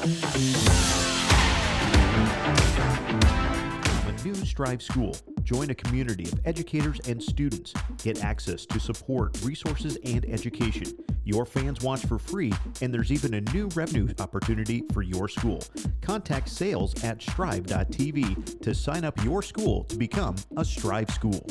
A new Striv school. Join a community of educators and students. Get access to support, resources, and education. Your fans watch for free, and there's even a new revenue opportunity for your school. Contact sales at striv.tv to sign up your school to become a Striv school.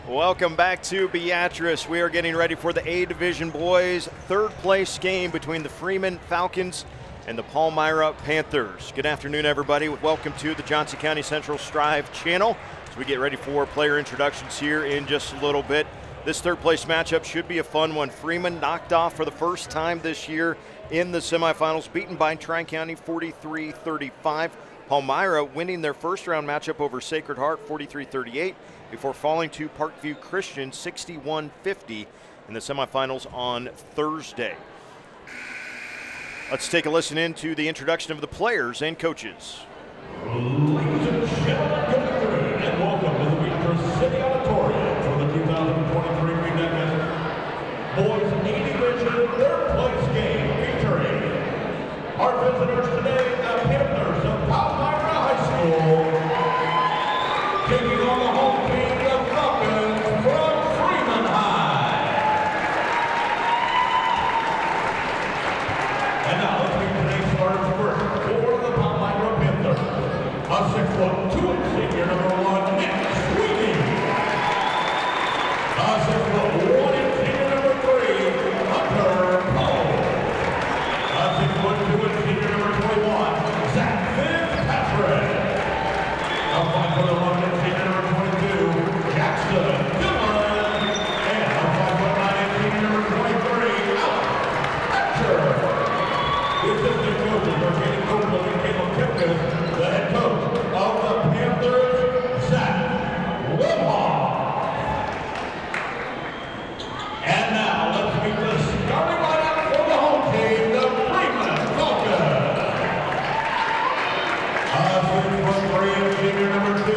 Welcome back to Beatrice. We are getting ready for the A Division boys third place game between the Freeman Falcons and the Palmyra Panthers. Good afternoon, everybody. Welcome to the Johnson County Central Striv channel as we get ready for player introductions here in just a little bit. This third place matchup should be a fun one. Freeman knocked off for the first time this year in the semifinals, beaten by Tri-County 43-35. Palmyra winning their first round matchup over Sacred Heart 43-38 before falling to Parkview Christian 61-50 in the semifinals on Thursday. Let's take a listen into the introduction of the players and coaches. Ladies and gentlemen, good afternoon and welcome to the Beatrice City Auditorium for the 2023 MUDECAS Boys A Division third place game featuring our visitors today, the Panthers of Palmyra High School, taking on the home team, the Falcons from Freeman High. And now let's meet today's starters first for the Palmyra Panthers. A 6'2" senior number 1, Nick Sweeney. A 6'1" senior number 3, Hunter Cole. A 6'2" senior number 21, Zach Fitzpatrick. A 5'11" senior number 22, Jackson Dillon. And a 5'9" senior number 23, Alex Hatcher. The assistant coaches are Katie Copeland and Caleb Kipnis. The head coach of the Panthers, Zach Wimhoff. And now let's meet the starting lineup for the home team, the Freeman Falcons. A 6'3" senior number 2,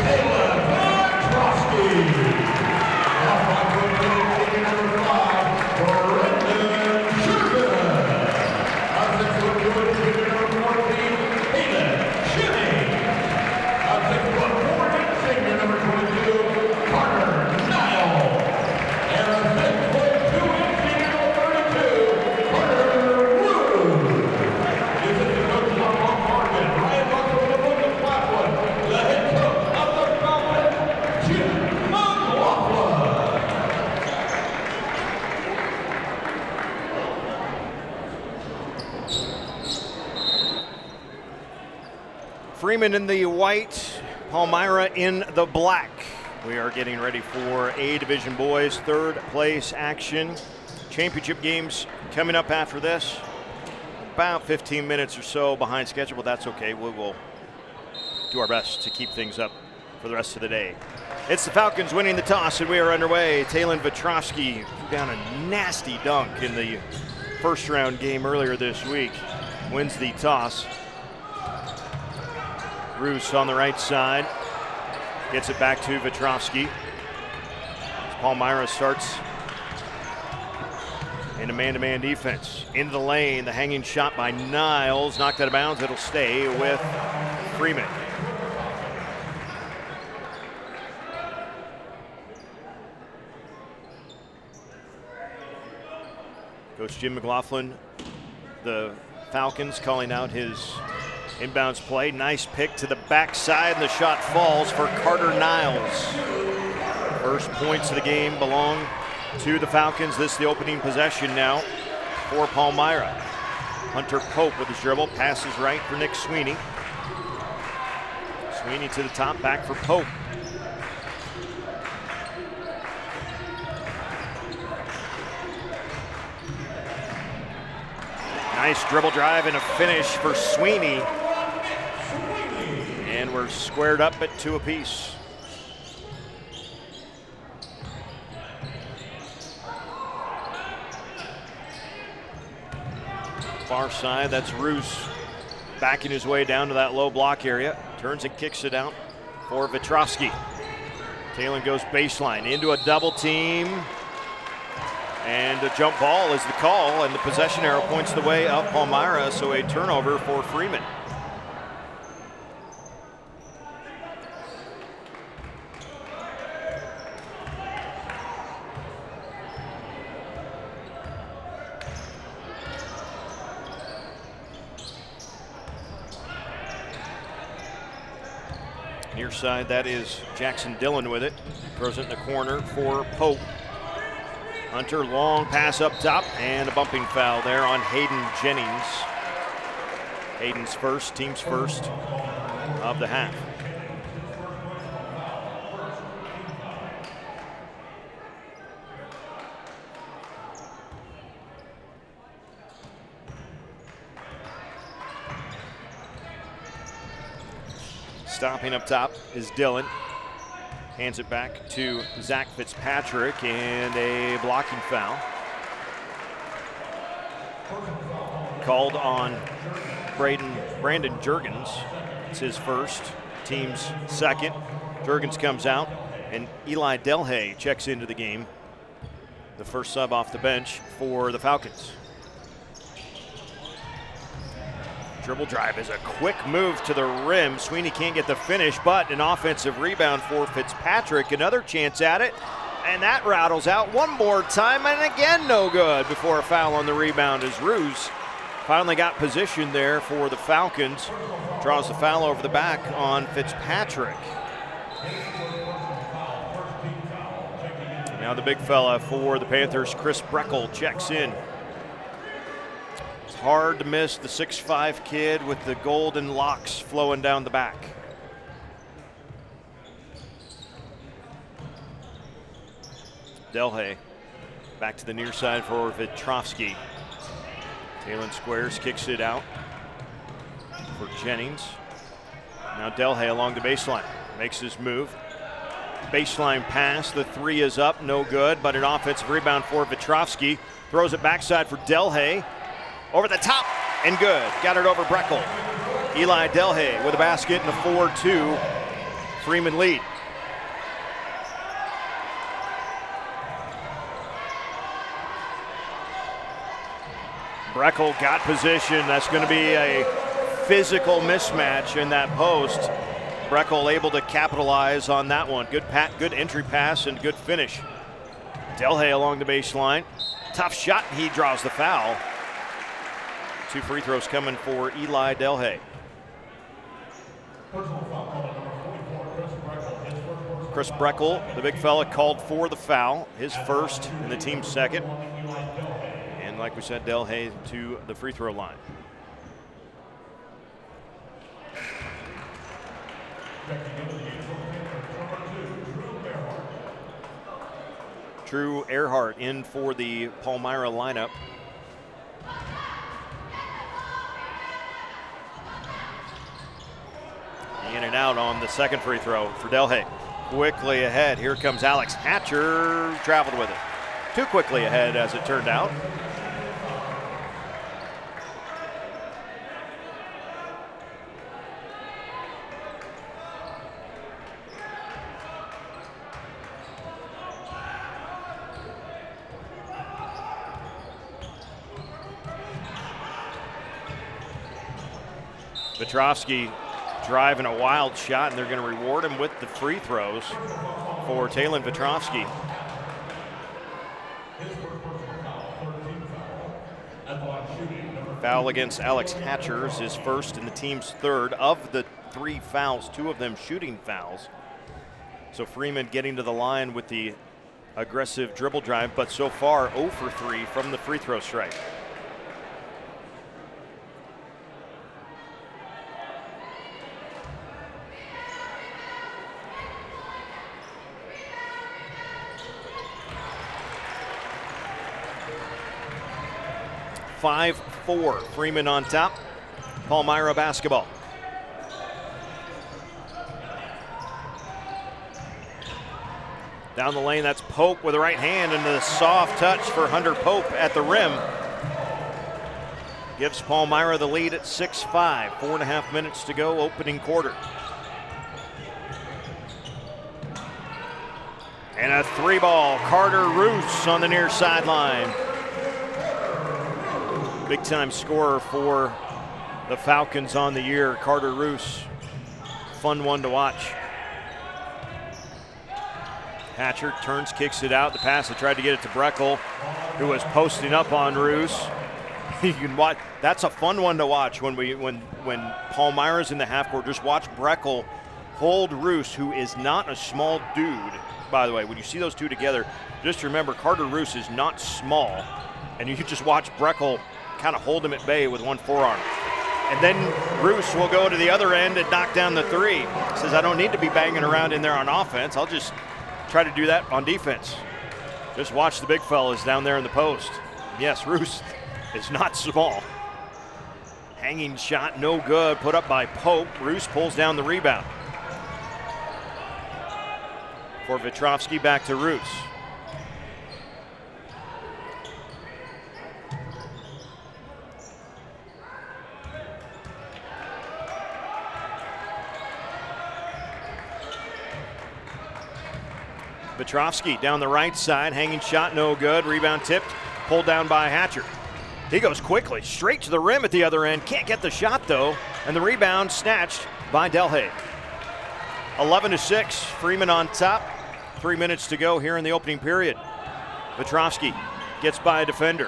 Taylor Beatrice. A 5'10" senior number 5, Brendan Sherman. A 6'2" senior number 14, Hayden Shimmy. A 6'4" senior number 22, Carter Nile. And a 6'2" senior number 32, Carter Rue. The assistant coaches are Mark Martin, Ryan Buckle, and William Claflin. The head coach of the Falcons, Jim McLaughlin. Freeman in the white, Palmyra in the black. We are getting ready for A Division boys third place action. Championship games coming up after this. About 15 minutes or so behind schedule, but that's okay. We will do our best to keep things up for the rest of the day. It's the Falcons winning the toss, and we are underway. Taylor Beatrice threw down a nasty dunk in the first round game earlier this week. Wins the toss. Roos on the right side. Gets it back to Beatrice. Palmyra starts in a man-to-man defense. Into the lane, the hanging shot by Niles. Knocked out of bounds, it'll stay with Freeman. Coach Jim McLaughlin, the Falcons, calling out his inbounds play. Nice pick to the backside, and the shot falls for Carter Niles. First points of the game belong to the Falcons. This is the opening possession now for Palmyra. Hunter Pope with his dribble, passes right for Nick Sweeney. Sweeney to the top, back for Pope. Nice dribble drive and a finish for Sweeney. And we're squared up at 2 apiece. Far side, that's Roos backing his way down to that low block area. Turns and kicks it out for Beatrice. Taylor goes baseline into a double team. And a jump ball is the call, and the possession arrow points the way of Palmyra, so a turnover for Freeman. Near side, that is Jackson Dillon with it. Throws it in the corner for Pope. Hunter, long pass up top, and a bumping foul there on Hayden Jennings. Hayden's first, team's first of the half. Stopping up top is Dillon. Hands it back to Zach Fitzpatrick, and a blocking foul called on Brandon Juergens. It's his first, team's second. Juergens comes out, and Eli Delhay checks into the game, the first sub off the bench for the Falcons. Dribble drive is a quick move to the rim. Sweeney can't get the finish, but an offensive rebound for Fitzpatrick. Another chance at it, and that rattles out one more time, and again no good before a foul on the rebound as Ruse finally got position there for the Falcons. Draws the foul over the back on Fitzpatrick. Now the big fella for the Panthers, Chris Breckel, checks in. Hard to miss the 6'5" kid with the golden locks flowing down the back. Delhay back to the near side for Vitrovsky. Talon squares, kicks it out for Jennings. Now Delhay along the baseline, makes his move. Baseline pass, the three is up, no good, but an offensive rebound for Vitrovsky. Throws it backside for Delhay. Over the top, and good. Got it over Breckel. Eli Delhay with a basket and a 4-2 Freeman lead. Breckel got position. That's going to be a physical mismatch in that post. Breckel able to capitalize on that one. Good entry pass and good finish. Delhay along the baseline. Tough shot, and he draws the foul. 2 free throws coming for Eli Delhay. Chris Breckel, the big fella, called for the foul, his first and the team's second. And like we said, Delhay to the free throw line. Drew Earhart in for the Palmyra lineup. In and out on the second free throw for Delhay. Quickly ahead. Here comes Alex Hatcher. Traveled with it. Too quickly ahead, as it turned out. Vitrovsky driving a wild shot, and they're going to reward him with the free throws for Talon Vitrovsky. Foul against Alex Hatcher is his first and the team's third. Of the 3 fouls, 2 of them shooting fouls. So Freeman getting to the line with the aggressive dribble drive, but so far 0 for 3 from the free throw strike. (5-4) Freeman on top. Palmyra basketball. Down the lane, that's Pope with the right hand, and the soft touch for Hunter Pope at the rim. Gives Palmyra the lead at 6-5. 4.5 minutes to go, opening quarter. And a 3-ball, Carter Roos on the near sideline. Big time scorer for the Falcons on the year, Carter Roos. Fun one to watch. Hatcher turns, kicks it out. The pass, they tried to get it to Breckel, who was posting up on Roos. You can watch. That's a fun one to watch when Palmyra's in the half court. Just watch Breckel hold Roos, who is not a small dude, by the way. When you see those two together, just remember Carter Roos is not small, and you just watch Breckel kind of hold him at bay with one forearm. And then Roos will go to the other end and knock down the three. Says, I don't need to be banging around in there on offense. I'll just try to do that on defense. Just watch the big fellas down there in the post. Yes, Roos is not small. Hanging shot, no good, put up by Pope. Roos pulls down the rebound. For Petrovsky, back to Roos. Petrovsky down the right side, hanging shot, no good. Rebound tipped, pulled down by Hatcher. He goes quickly, straight to the rim at the other end. Can't get the shot though, and the rebound snatched by Delhay. 11-6, Freeman on top. 3 minutes to go here in the opening period. Petrovsky gets by a defender.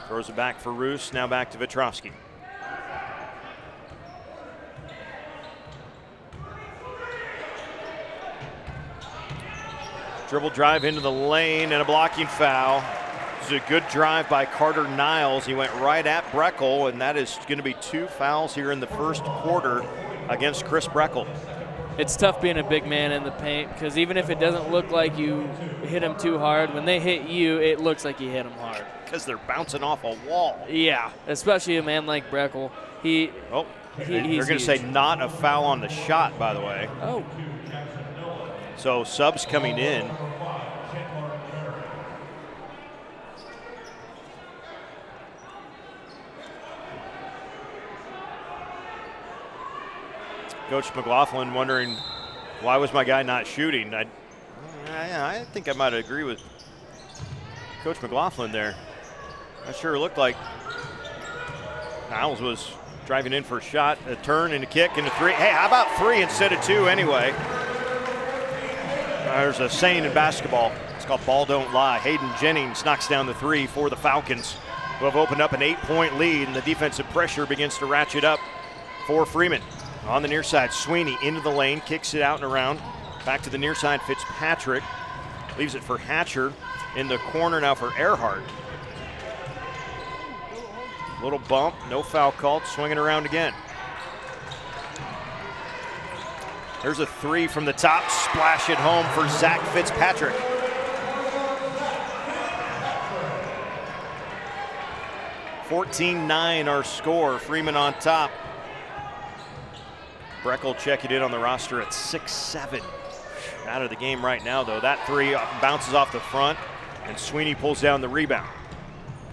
Throws it back for Roos, now back to Petrovsky. Dribble drive into the lane and a blocking foul. This is a good drive by Carter Niles. He went right at Breckel, and that is going to be 2 fouls here in the first quarter against Chris Breckel. It's tough being a big man in the paint because even if it doesn't look like you hit them too hard, when they hit you, it looks like you hit them hard. Because they're bouncing off a wall. Yeah, especially a man like Breckel. They're going to say not a foul on the shot, by the way. Oh. So subs coming in. Coach McLaughlin wondering, why was my guy not shooting? I think I might agree with Coach McLaughlin there. That sure looked like Niles was driving in for a shot, a turn and a kick and a three. Hey, how about 3 instead of 2 anyway? There's a saying in basketball. It's called ball don't lie. Hayden Jennings knocks down the 3 for the Falcons, who have opened up an 8-point lead, and the defensive pressure begins to ratchet up for Freeman. On the near side, Sweeney into the lane, kicks it out and around. Back to the near side, Fitzpatrick. Leaves it for Hatcher in the corner now for Earhart. Little bump, no foul called, swinging around again. There's a 3 from the top, splash it home for Zach Fitzpatrick. (14-9) our score, Freeman on top. Breckel checking in on the roster at 6'7". Out of the game right now though. That 3 bounces off the front and Sweeney pulls down the rebound.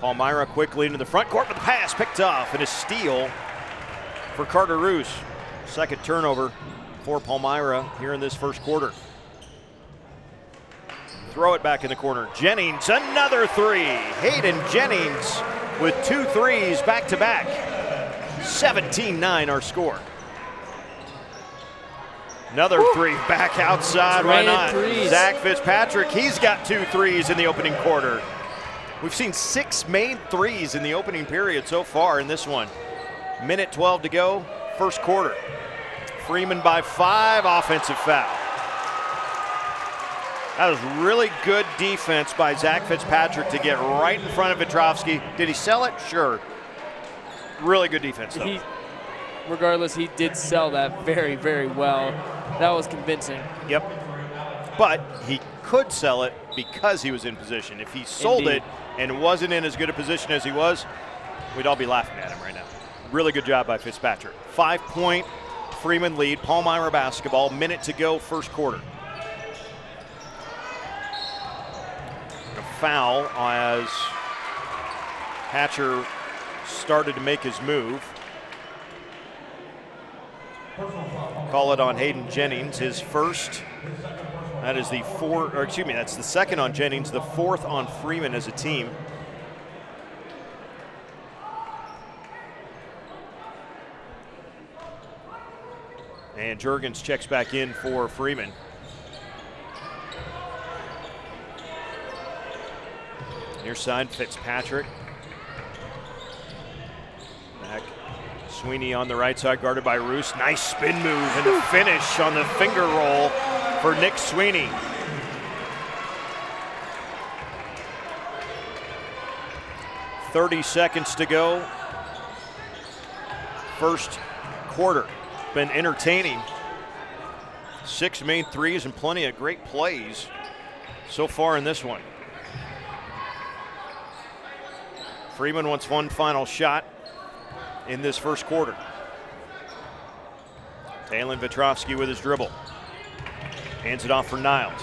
Palmyra quickly into the front court with the pass picked off and a steal for Carter Roos. Second turnover for Palmyra here in this first quarter. Throw it back in the corner. Jennings, another 3. Hayden Jennings with 2 threes back to back. 17-9 our score. Another 3 back outside, why not? Zach Fitzpatrick, he's got 2 threes in the opening quarter. We've seen 6 made threes in the opening period so far in this one. Minute 12 to go, first quarter. Freeman by 5, offensive foul. That was really good defense by Zach Fitzpatrick to get right in front of Petrovsky. Did he sell it? Sure. Really good defense though. Regardless, he did sell that very, very well. That was convincing. Yep. But he could sell it because he was in position. If he sold it and wasn't in as good a position as he was, we'd all be laughing at him right now. Really good job by Fitzpatrick. 5-point Freeman lead, Palmyra basketball, minute to go, first quarter. A foul as Hatcher started to make his move. Call it on Hayden Jennings, his first. That is that's the second on Jennings, the fourth on Freeman as a team. And Juergens checks back in for Freeman. Near side, Fitzpatrick. Back, Sweeney on the right side, guarded by Roos. Nice spin move and the finish on the finger roll for Nick Sweeney. .30 seconds to go. First quarter. Been entertaining. 6 main threes and plenty of great plays so far in this one. Freeman wants one final shot in this first quarter. Talon Vetrovsky with his dribble. Hands it off for Niles.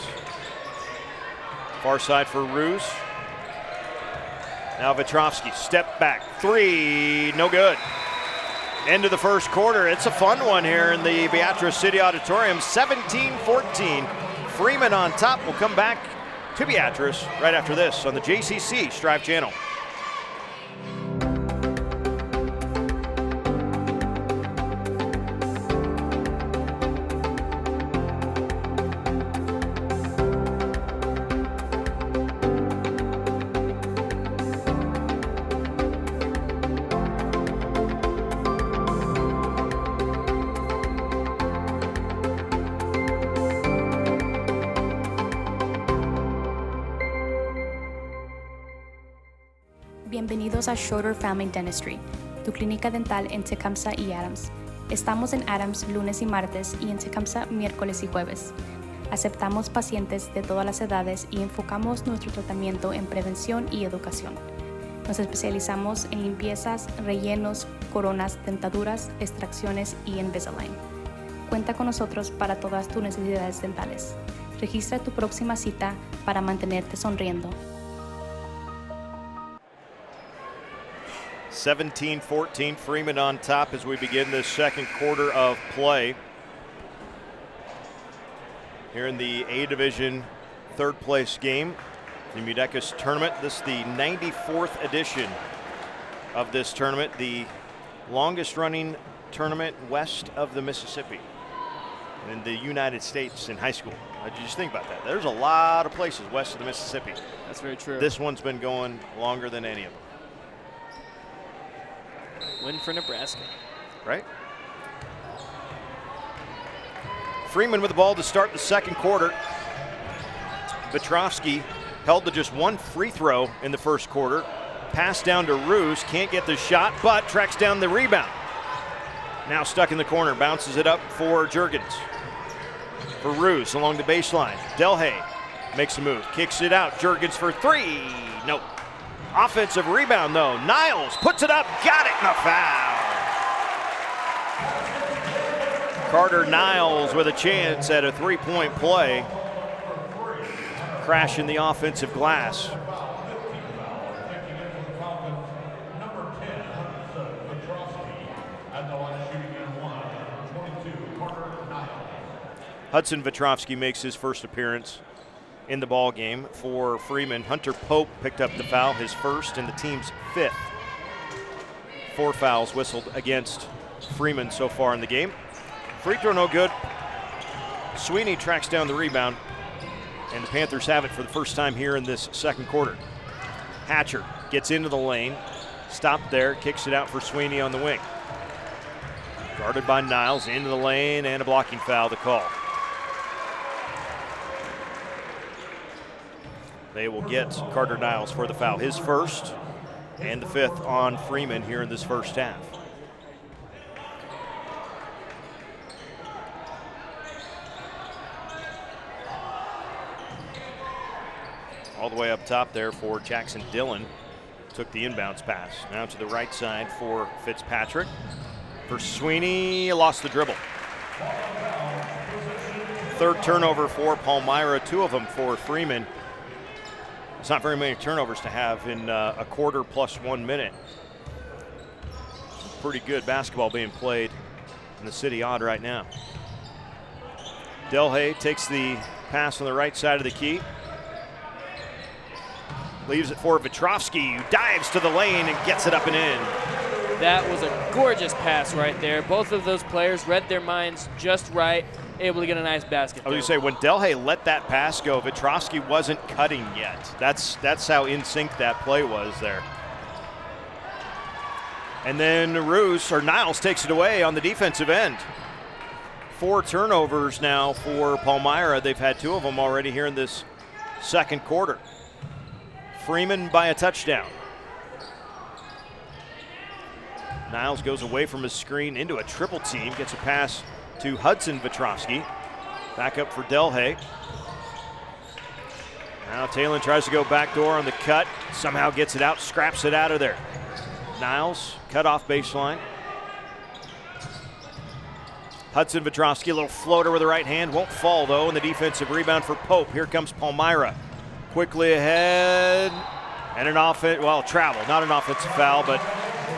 Far side for Roos. Now Vetrovsky, step back, three, no good. End of the first quarter. It's a fun one here in the Beatrice City Auditorium. 17-14. Freeman on top. We'll come back to Beatrice right after this on the JCC Striv channel. Bienvenidos a Schroeder Family Dentistry, tu clínica dental en Tecumseh y Adams. Estamos en Adams lunes y martes y en Tecumseh miércoles y jueves. Aceptamos pacientes de todas las edades y enfocamos nuestro tratamiento en prevención y educación. Nos especializamos en limpiezas, rellenos, coronas, dentaduras, extracciones y Invisalign. Cuenta con nosotros para todas tus necesidades dentales. Registra tu próxima cita para mantenerte sonriendo. 17-14, Freeman on top as we begin this second quarter of play. Here in the A Division third place game, the MUDECAS tournament. This is the 94th edition of this tournament, the longest running tournament west of the Mississippi in the United States in high school. Just think about that. There's a lot of places west of the Mississippi. That's very true. This one's been going longer than any of them. Win for Nebraska. Right? Freeman with the ball to start the second quarter. Vetrovsky held to just one free throw in the first quarter. Pass down to Roos, can't get the shot, but tracks down the rebound. Now stuck in the corner, bounces it up for Juergens. For Roos along the baseline. Delhay makes a move, kicks it out. Juergens for three. Nope. Offensive rebound though. Niles puts it up, got it, and a foul. Carter Niles with a chance at a three-point play. Crash in the offensive glass. Hudson Vetrovsky makes his first appearance in the ball game for Freeman. Hunter Pope picked up the foul, his first and the team's fifth. 4 fouls whistled against Freeman so far in the game. Free throw no good. Sweeney tracks down the rebound, and the Panthers have it for the first time here in this second quarter. Hatcher gets into the lane, stopped there, kicks it out for Sweeney on the wing. Guarded by Niles, into the lane, and a blocking foul to call. They will get Carter Niles for the foul, his first and the fifth on Freeman here in this first half. All the way up top there for Jackson Dillon. Took the inbounds pass. Now to the right side for Fitzpatrick. For Sweeney, lost the dribble. Third turnover for Palmyra, 2 of them for Freeman. It's not very many turnovers to have in a quarter plus 1 minute. Pretty good basketball being played in the City Odd right now. Delhay takes the pass on the right side of the key. Leaves it for Vetrovsky, who dives to the lane and gets it up and in. That was a gorgeous pass right there. Both of those players read their minds just right, able to get a nice basket. I was going to say, when Delhay let that pass go, Vetrovsky wasn't cutting yet. That's how in sync that play was there. And then Niles takes it away on the defensive end. 4 turnovers now for Palmyra. They've had 2 of them already here in this second quarter. Freeman by a touchdown. Niles goes away from his screen into a triple team, gets a pass to Hudson Vetrovsky. Back up for Delhay. Now Talon tries to go backdoor on the cut, somehow gets it out, scraps it out of there. Niles, cut off baseline. Hudson Vetrovsky, a little floater with the right hand, won't fall though, and the defensive rebound for Pope. Here comes Palmyra. Quickly ahead, and travel, not an offensive foul, but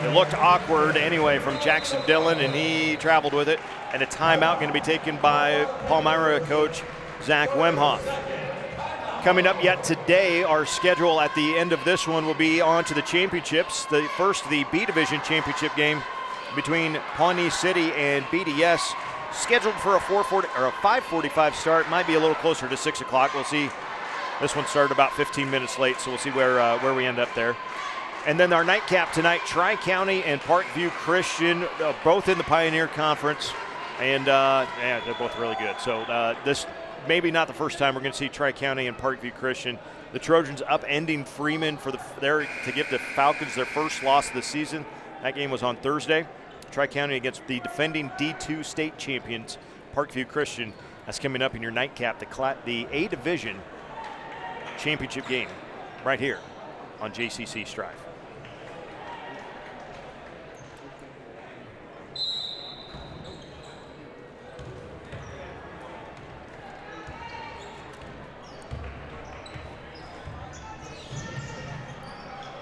it looked awkward anyway from Jackson Dillon, and he traveled with it. And a timeout going to be taken by Palmyra coach Zach Wemhoff. Coming up yet today, our schedule at the end of this one will be on to the championships. The B Division championship game between Pawnee City and BDS, scheduled for a 5:45 start. Might be a little closer to 6 o'clock. We'll see. This one started about 15 minutes late, so we'll see where we end up there. And then our nightcap tonight, Tri-County and Parkview Christian, both in the Pioneer Conference, and they're both really good. So this maybe not the first time we're going to see Tri-County and Parkview Christian. The Trojans upending Freeman to give the Falcons their first loss of the season. That game was on Thursday. Tri-County against the defending D2 state champions, Parkview Christian. That's coming up in your nightcap, the A Division championship game right here on JCC Striv.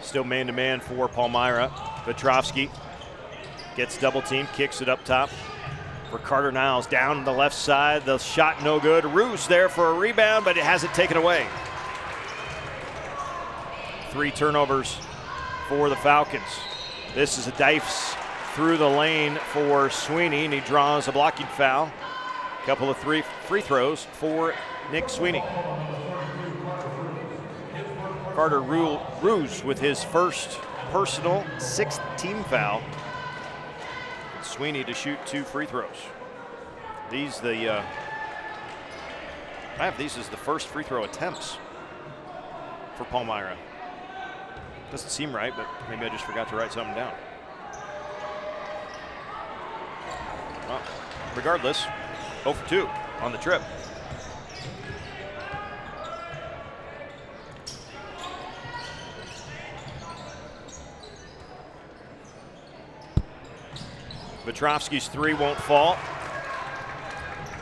Still man-to-man for Palmyra. Vetrovsky gets double team, kicks it up top for Carter Niles. Down the left side, the shot no good. Roos there for a rebound, but it has it taken away. 3 turnovers for the Falcons. This is a dice through the lane for Sweeney, and he draws a blocking foul. A couple of free throws for Nick Sweeney. Carter Roos with his first personal 6th team foul. And Sweeney to shoot 2 free throws. I have these as the first free throw attempts for Palmyra. Doesn't seem right, but maybe I just forgot to write something down. Well, regardless, 0 for 2 on the trip. Vetrovsky's 3 won't fall.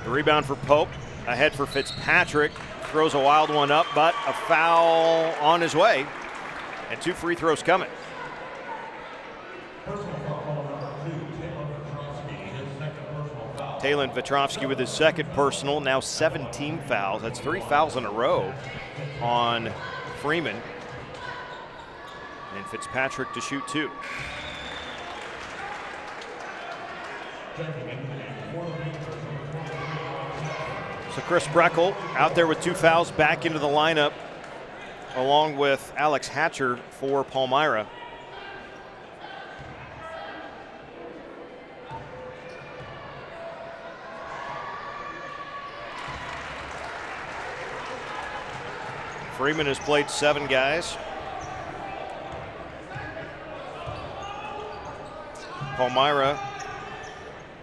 The rebound for Pope. Ahead for Fitzpatrick. Throws a wild one up, but a foul on his way. And 2 free throws coming. Talon Vetrovsky with his 2nd personal, now 17 fouls. That's 3 fouls in a row on Freeman. And Fitzpatrick to shoot 2. So Chris Breckel out there with 2 fouls, back into the lineup along with Alex Hatcher for Palmyra. Freeman has played 7 guys. Palmyra,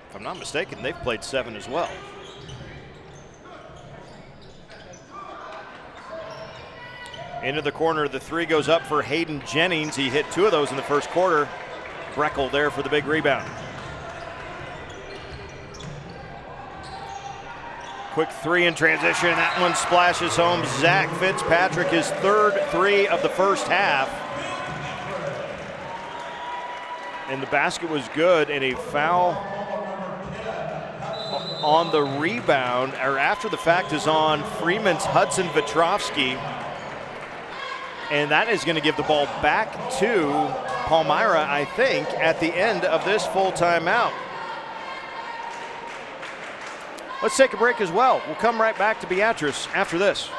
if I'm not mistaken, they've played 7 as well. Into the corner, the 3 goes up for Hayden Jennings. He hit 2 of those in the first quarter. Breckel there for the big rebound. Quick 3 in transition. That one splashes home. Zach Fitzpatrick, his 3rd 3 of the first half. And the basket was good, and a foul on the rebound, or after the fact, is on Freeman's Hudson Vetrovsky. And that is going to give the ball back to Palmyra, I think, at the end of this full timeout. Let's take a break as well. We'll come right back to Beatrice after this.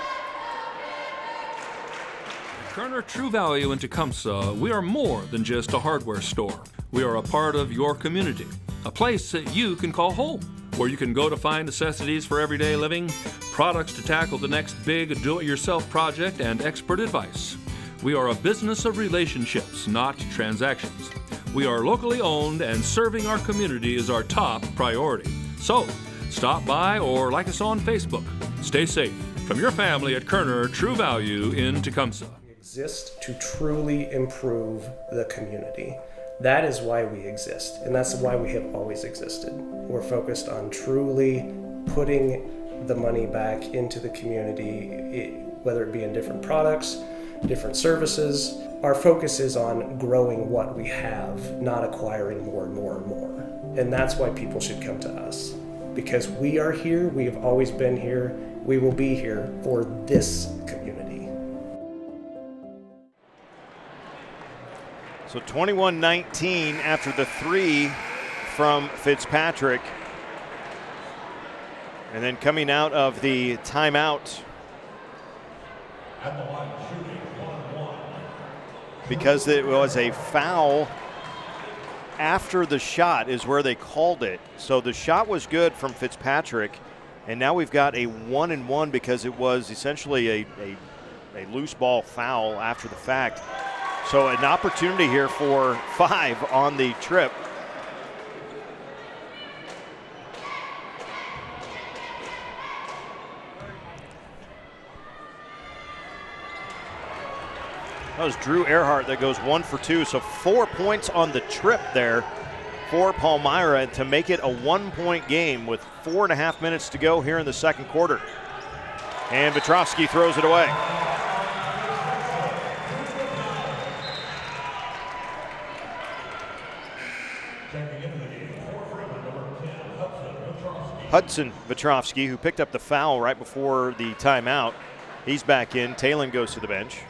Kerner True Value in Tecumseh, we are more than just a hardware store. We are a part of your community, a place that you can call home, where you can go to find necessities for everyday living, products to tackle the next big do-it-yourself project, and expert advice. We are a business of relationships, not transactions. We are locally owned, and serving our community is our top priority. So, stop by or like us on Facebook. Stay safe from your family at Kerner True Value in Tecumseh. We exist to truly improve the community. That is why we exist, and that's why we have always existed. We're focused on truly putting the money back into the community, whether it be in different products, different services. Our focus is on growing what we have, not acquiring more and more and more. And that's why people should come to us. Because we are here, we have always been here, we will be here for this community. So 21-19 after the three from Fitzpatrick. And then coming out of the timeout, because it was a foul after the shot is where they called it. So the shot was good from Fitzpatrick, and now we've got a 1-and-1 because it was essentially a loose ball foul after the fact. So an opportunity here for 5 on the trip. That was Drew Earhart that goes 1 for 2. So 4 points on the trip there for Palmyra to make it a 1-point game with 4.5 minutes to go here in the second quarter. And Vetrovsky throws it away. Hudson Vetrovsky, who picked up the foul right before the timeout, he's back in. Talon goes to the bench.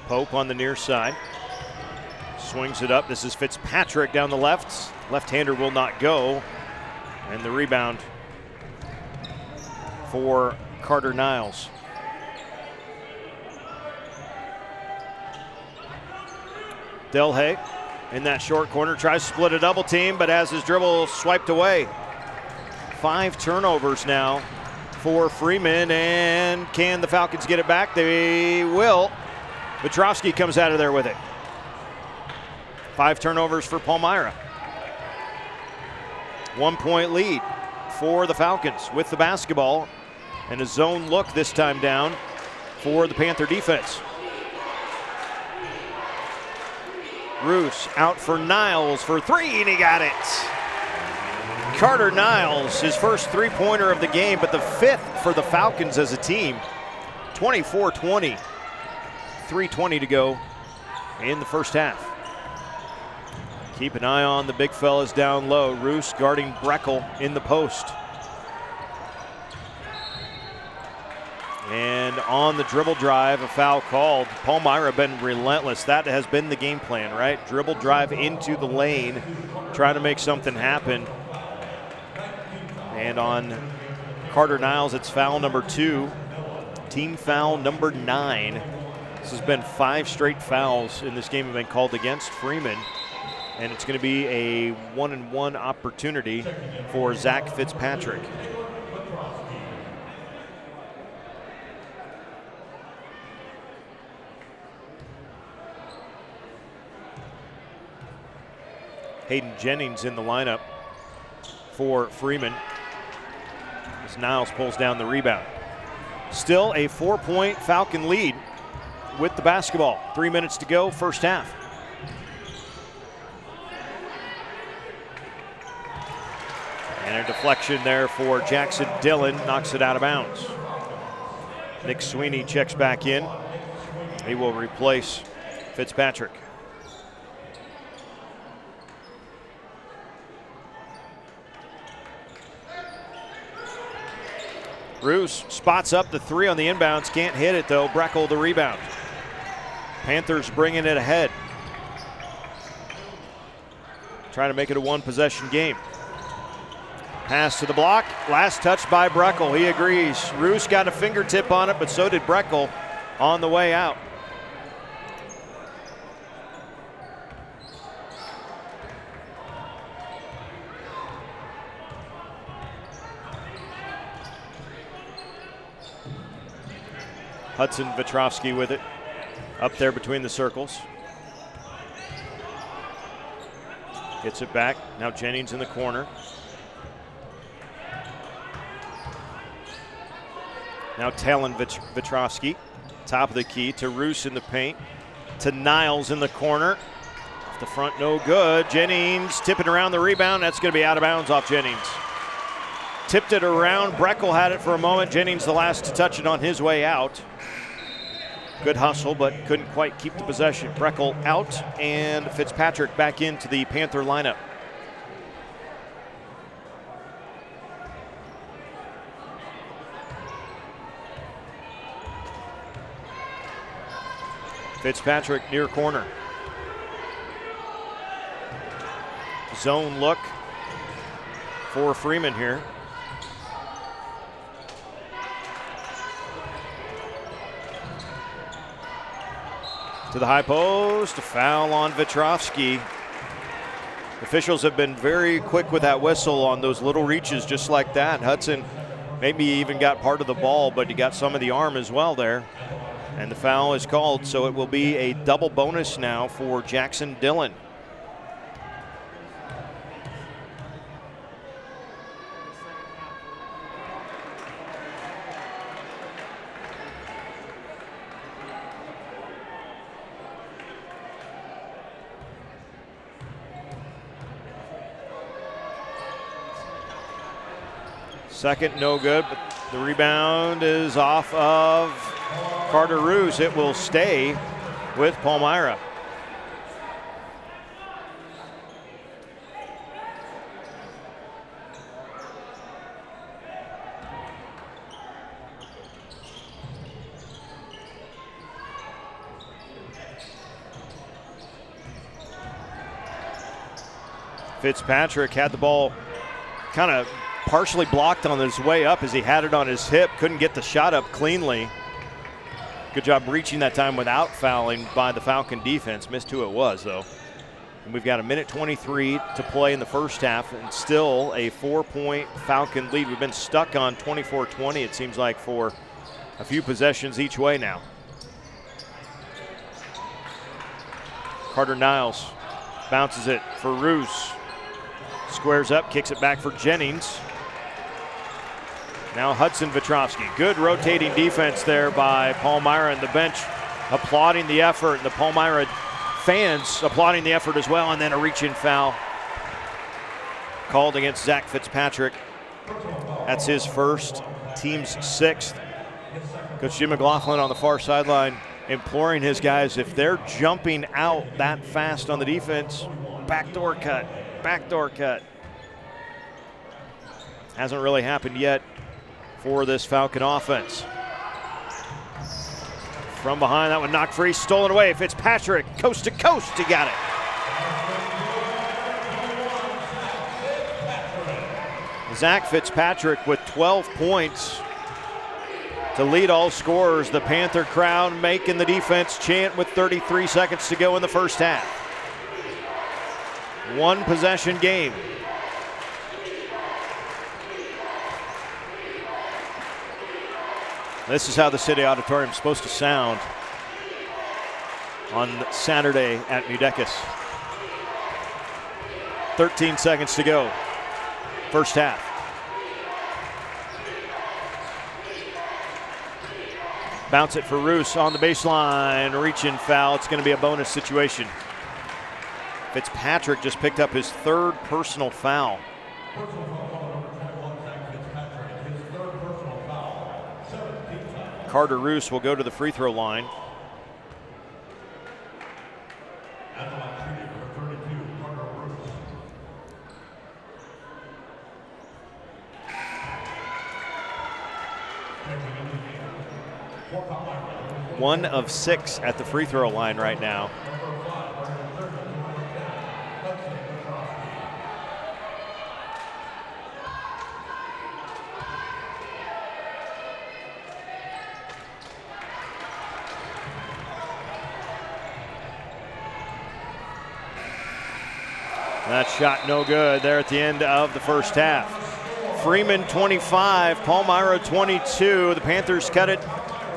Pope on the near side. Swings it up. This is Fitzpatrick down the left. Left-hander will not go. And the rebound for Carter Niles. Delhay in that short corner tries to split a double team, but has his dribble swiped away. 5 turnovers now for Freeman, and can the Falcons get it back? They will. Vetrovsky comes out of there with it. 5 turnovers for Palmyra. 1-point lead for the Falcons with the basketball, and a zone look this time down for the Panther defense. Roos out for Niles for 3, and he got it. Carter Niles, his first 3-pointer of the game, but the 5th for the Falcons as a team. 24-20, 3:20 to go in the first half. Keep an eye on the big fellas down low. Roos guarding Breckel in the post. And on the dribble drive, a foul called. Palmyra been relentless. That has been the game plan, right? Dribble drive into the lane, trying to make something happen. And on Carter Niles, it's foul number 2. Team foul number 9. This has been 5 straight fouls in this game have been called against Freeman. And it's going to be a 1-and-1 opportunity for Zach Fitzpatrick. Hayden Jennings in the lineup for Freeman as Niles pulls down the rebound. Still a 4-point Falcon lead with the basketball. 3 minutes to go, first half. And a deflection there for Jackson Dillon, knocks it out of bounds. Nick Sweeney checks back in. He will replace Fitzpatrick. Roos spots up the 3 on the inbounds, can't hit it though. Breckel the rebound. Panthers bringing it ahead. Trying to make it a 1-possession game. Pass to the block, last touch by Breckel, he agrees. Roos got a fingertip on it, but so did Breckel on the way out. Hudson Vetrovsky with it, up there between the circles. Gets it back, now Jennings in the corner. Now Talon Vetrovsky, top of the key to Roos in the paint, to Niles in the corner. Off the front, no good. Jennings tipping around the rebound, that's gonna be out of bounds off Jennings. Tipped it around, Breckel had it for a moment. Jennings the last to touch it on his way out. Good hustle, but couldn't quite keep the possession. Breckel out, and Fitzpatrick back into the Panther lineup. Fitzpatrick near corner. Zone look for Freeman here. To the high post, a foul on Vetrovsky. Officials have been very quick with that whistle on those little reaches just like that. Hudson maybe even got part of the ball, but he got some of the arm as well there. And the foul is called, so it will be a double bonus now for Jackson Dillon. Second, no good, but the rebound is off of Carter Roos. It will stay with Palmyra. Fitzpatrick had the ball kind of partially blocked on his way up as he had it on his hip. Couldn't get the shot up cleanly. Good job reaching that time without fouling by the Falcon defense. Missed who it was, though. And we've got 1:23 to play in the first half, and still a 4-point Falcon lead. We've been stuck on 24-20, it seems like, for a few possessions each way now. Carter Niles bounces it for Roos. Squares up, kicks it back for Jennings. Now Hudson Vetrovsky. Good rotating defense there by Palmyra, and the bench applauding the effort. The Palmyra fans applauding the effort as well, and then a reach-in foul called against Zach Fitzpatrick. That's his first, team's 6th. Coach Jim McLaughlin on the far sideline imploring his guys, if they're jumping out that fast on the defense, backdoor cut, backdoor cut. Hasn't really happened yet for this Falcon offense. From behind, that one knocked free, stolen away. Fitzpatrick, coast to coast, he got it. Zach Fitzpatrick with 12 points to lead all scorers. The Panther crowd making the defense chant with 33 seconds to go in the first half. 1-possession game. This is how the City Auditorium is supposed to sound on Saturday at MUDECAS. 13 seconds to go, first half. Bounce it for Roos on the baseline, reach-in foul. It's going to be a bonus situation. Fitzpatrick just picked up his 3rd personal foul. Carter Roos will go to the free throw line. 1 of 6 at the free throw line right now. That shot no good there at the end of the first half. Freeman 25, Palmyra 22. The Panthers cut it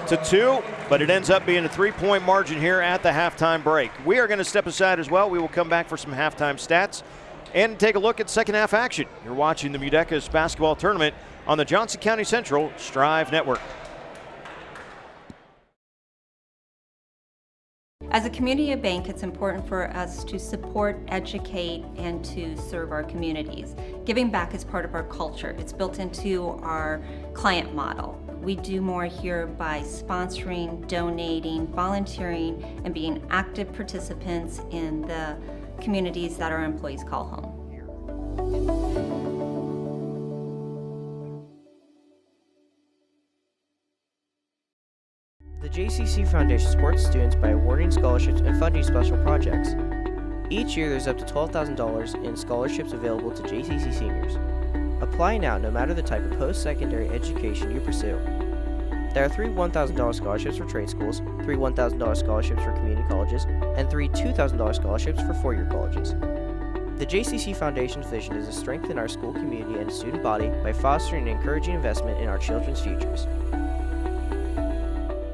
to 2, but it ends up being a 3-point margin here at the halftime break. We are going to step aside as well. We will come back for some halftime stats and take a look at second half action. You're watching the MUDECAS basketball tournament on the Johnson County Central Striv Network. As a community bank, it's important for us to support, educate, and to serve our communities. Giving back is part of our culture. It's built into our client model. We do more here by sponsoring, donating, volunteering, and being active participants in the communities that our employees call home. The JCC Foundation supports students by awarding scholarships and funding special projects. Each year there's up to $12,000 in scholarships available to JCC seniors. Apply now no matter the type of post-secondary education you pursue. There are 3 $1,000 scholarships for trade schools, 3 $1,000 scholarships for community colleges, and 3 $2,000 scholarships for four-year colleges. The JCC Foundation's vision is to strengthen our school community and student body by fostering and encouraging investment in our children's futures.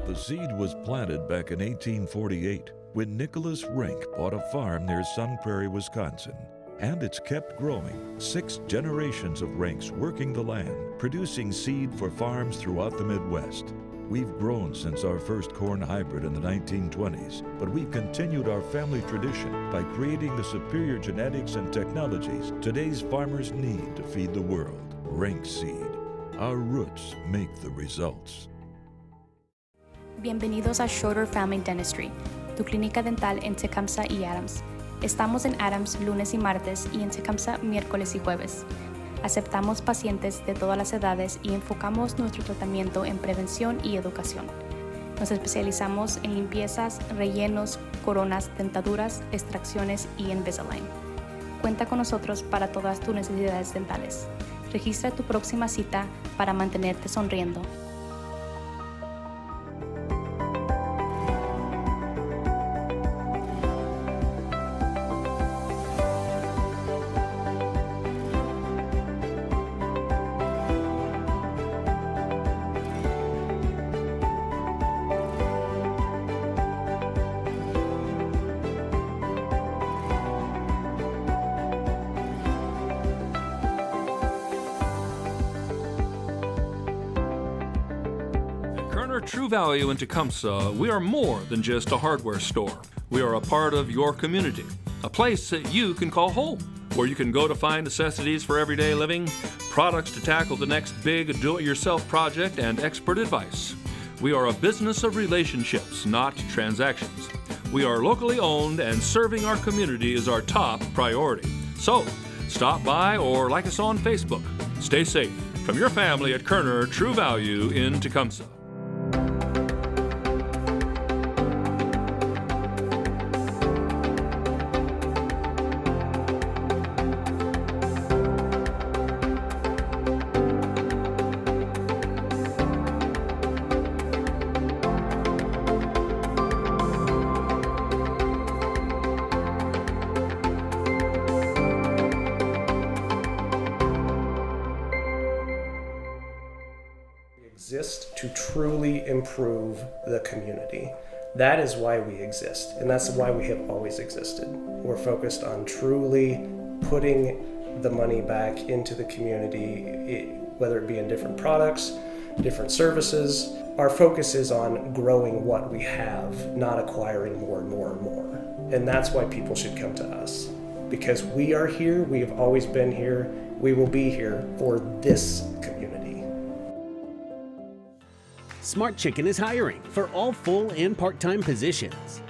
The seed was planted back in 1848 when Nicholas Rink bought a farm near Sun Prairie, Wisconsin. And it's kept growing. 6 generations of Rinks working the land, producing seed for farms throughout the Midwest. We've grown since our first corn hybrid in the 1920s, but we've continued our family tradition by creating the superior genetics and technologies today's farmers need to feed the world. Rink Seed. Our roots make the results. Bienvenidos a Schroeder Family Dentistry, tu clínica dental en Tecumseh y Adams. Estamos en Adams lunes y martes y en Tecumseh miércoles y jueves. Aceptamos pacientes de todas las edades y enfocamos nuestro tratamiento en prevención y educación. Nos especializamos en limpiezas, rellenos, coronas, dentaduras, extracciones y Invisalign. Cuenta con nosotros para todas tus necesidades dentales. Registra tu próxima cita para mantenerte sonriendo. True Value in Tecumseh, we are more than just a hardware store. We are a part of your community, a place that you can call home, where you can go to find necessities for everyday living, products to tackle the next big do-it-yourself project, and expert advice. We are a business of relationships, not transactions. We are locally owned, and serving our community is our top priority. So, stop by or like us on Facebook. Stay safe from your family at Kerner True Value in Tecumseh. Exist to truly improve the community. That is why we exist, and that's why we have always existed. We're focused on truly putting the money back into the community, whether it be in different products, different services. Our focus is on growing what we have, not acquiring more and more and more. And that's why people should come to us, because we are here, we have always been here, we will be here for this community. Smart Chicken is hiring for all full and part-time positions.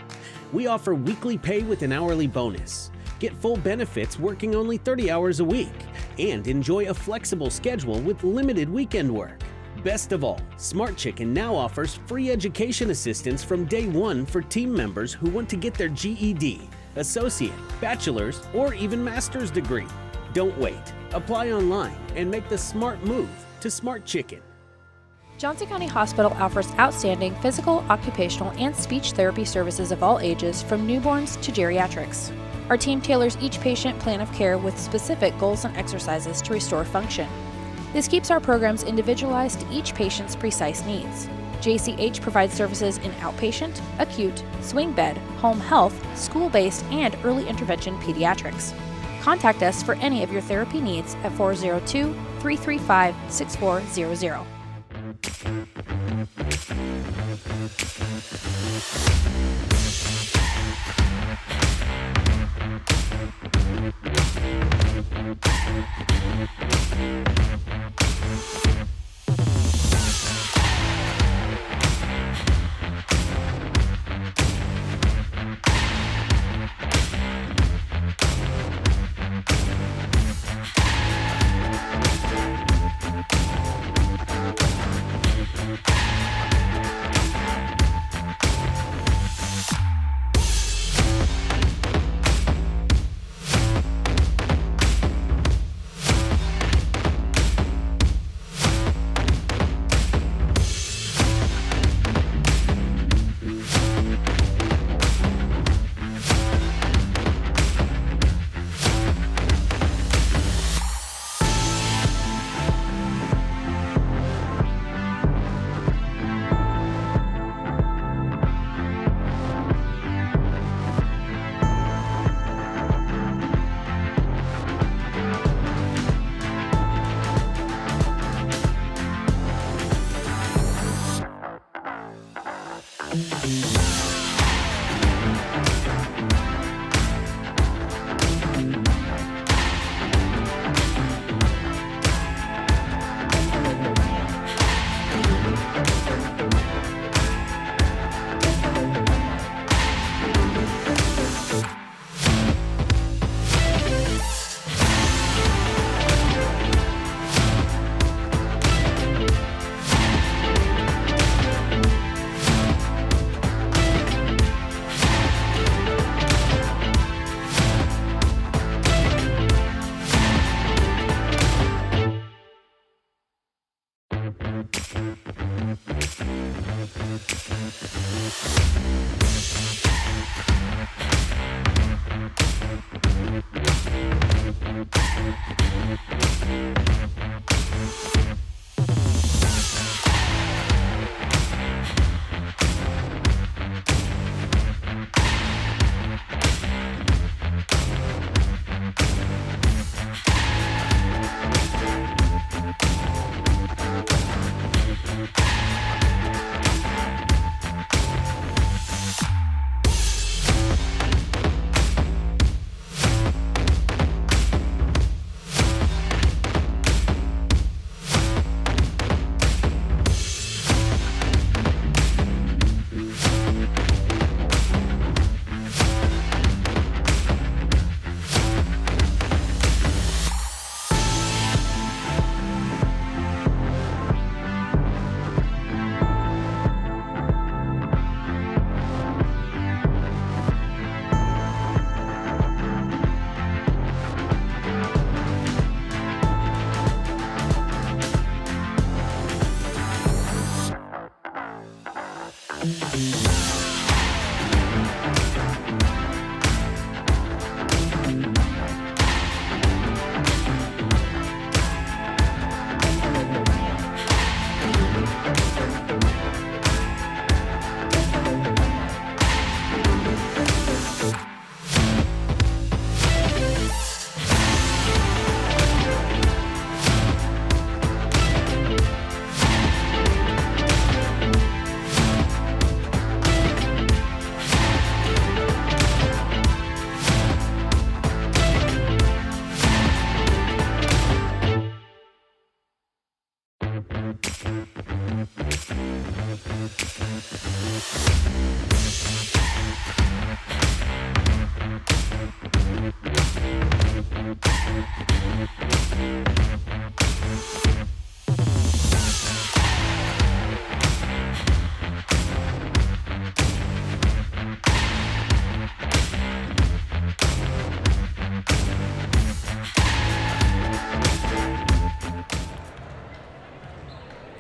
We offer weekly pay with an hourly bonus. Get full benefits working only 30 hours a week and enjoy a flexible schedule with limited weekend work. Best of all, Smart Chicken now offers free education assistance from day one for team members who want to get their GED, associate, bachelor's, or even master's degree. Don't wait. Apply online and make the smart move to Smart Chicken. Johnson County Hospital offers outstanding physical, occupational, and speech therapy services of all ages, from newborns to geriatrics. Our team tailors each patient plan of care with specific goals and exercises to restore function. This keeps our programs individualized to each patient's precise needs. JCH provides services in outpatient, acute, swing bed, home health, school-based, and early intervention pediatrics. Contact us for any of your therapy needs at 402-335-6400.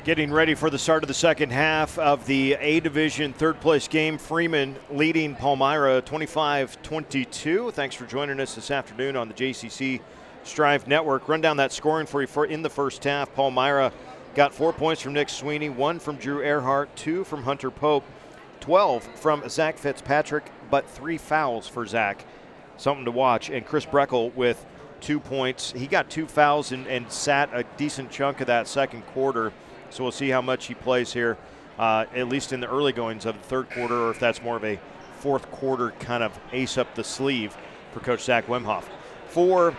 Getting ready for the start of the second half of the A Division third place game. Freeman leading Palmyra 25-22. Thanks for joining us this afternoon on the JCC Striv Network. Run down that scoring for you in the first half. Palmyra got 4 points from Nick Sweeney, 1 from Drew Earhart, 2 from Hunter Pope, 12 from Zach Fitzpatrick, but 3 fouls for Zach. Something to watch. And Chris Breckel with 2 points. He got 2 fouls and sat a decent chunk of that second quarter. So we'll see how much he plays here, at least in the early goings of the third quarter, or if that's more of a fourth quarter kind of ace up the sleeve for Coach Zach Wimhoff. For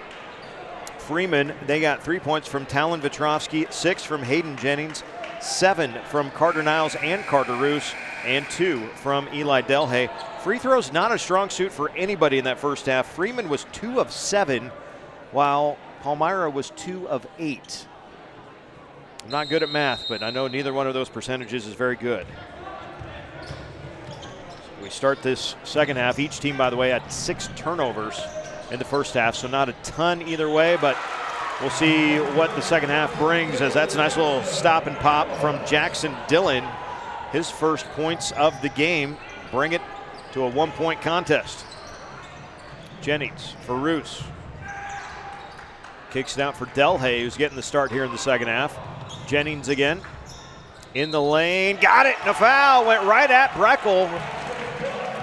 Freeman, they got 3 points from Talon Vetrovsky, 6 from Hayden Jennings, 7 from Carter Niles and Carter Roos, and 2 from Eli Delhay. Free throws not a strong suit for anybody in that first half. Freeman was 2 of 7, while Palmyra was 2 of 8. I'm not good at math, but I know neither one of those percentages is very good. So we start this second half. Each team, by the way, had 6 turnovers in the first half, so not a ton either way, but we'll see what the second half brings, as that's a nice little stop and pop from Jackson Dillon. His first points of the game bring it to a 1-point contest. Jennings for Roos. Kicks it out for Delhay, who's getting the start here in the second half. Jennings again in the lane, got it, and a foul went right at Breckel.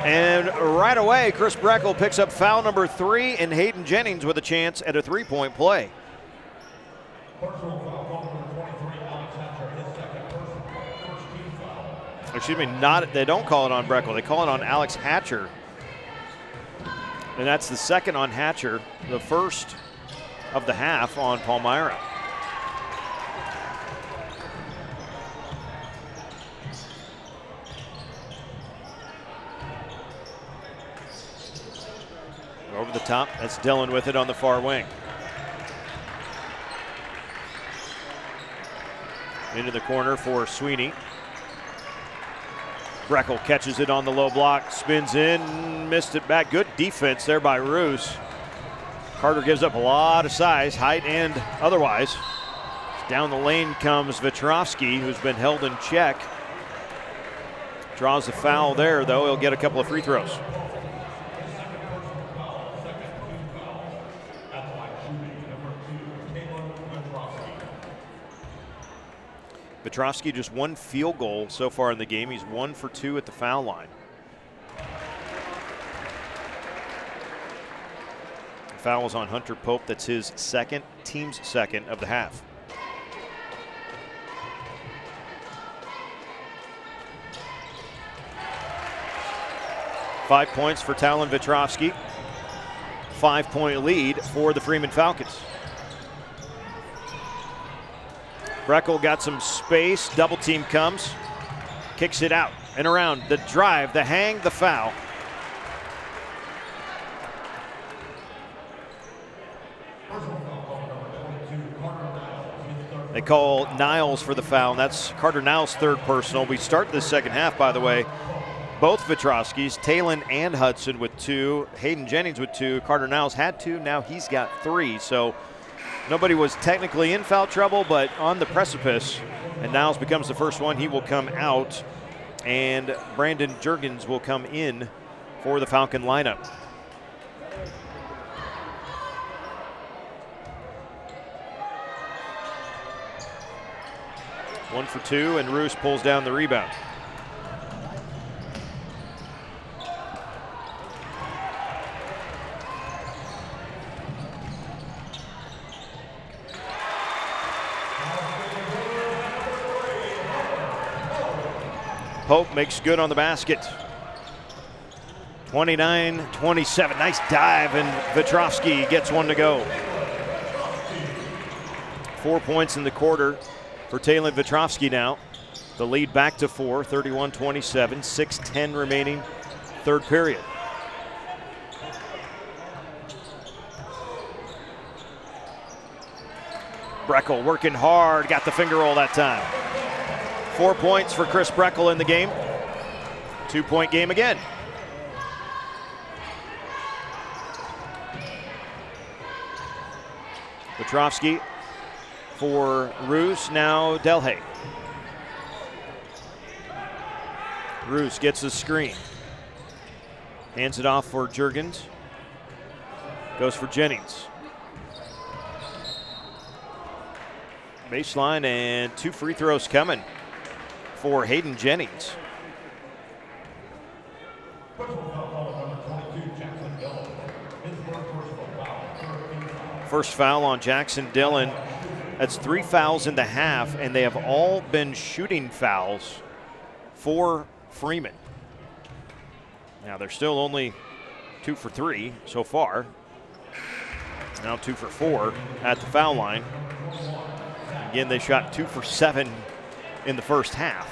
And right away, Chris Breckel picks up foul number 3, and Hayden Jennings with a chance at a 3-point play. Excuse me, they don't call it on Breckel, they call it on Alex Hatcher. And that's the second on Hatcher, the first of the half on Palmyra. Over the top, that's Dillon with it on the far wing. Into the corner for Sweeney. Breckel catches it on the low block, spins in, missed it back. Good defense there by Roos. Carter gives up a lot of size, height and otherwise. Down the lane comes Vetrovsky, who's been held in check. Draws a foul there, though. He'll get a couple of free throws. Vetrovsky just 1 field goal so far in the game. He's 1 for 2 at the foul line. The foul was on Hunter Pope. That's his second, team's second of the half. Five points for Talon Vetrovsky. 5-point lead for the Freeman Falcons. Breckel got some space, double team comes, kicks it out and around, the drive, the hang, the foul. They call Niles for the foul, and that's Carter Niles' third personal. We start this second half, by the way, both Vetrovskys, Talon and Hudson with 2, Hayden Jennings with 2, Carter Niles had 2, now he's got 3, so nobody was technically in foul trouble, but on the precipice, and Niles becomes the first one. He will come out, and Brandon Juergens will come in for the Falcon lineup. One for 2, and Roos pulls down the rebound. Pope makes good on the basket. 29-27, nice dive, and Vetrovsky gets one to go. 4 points in the quarter for Talon Vetrovsky now. The lead back to 4, 31-27, 6:10 remaining third period. Breckel working hard, got the finger roll that time. 4 points for Chris Breckel in the game. 2-point game again. Vetrovsky for Roos, now Delhay. Roos gets the screen. Hands it off for Juergens. Goes for Jennings. Baseline and 2 free throws coming for Hayden Jennings. First foul on Jackson Dillon. That's 3 fouls in the half, and they have all been shooting fouls for Freeman. Now they're still only 2 for 3 so far. Now 2 for 4 at the foul line. Again, they shot 2 for 7 in the first half.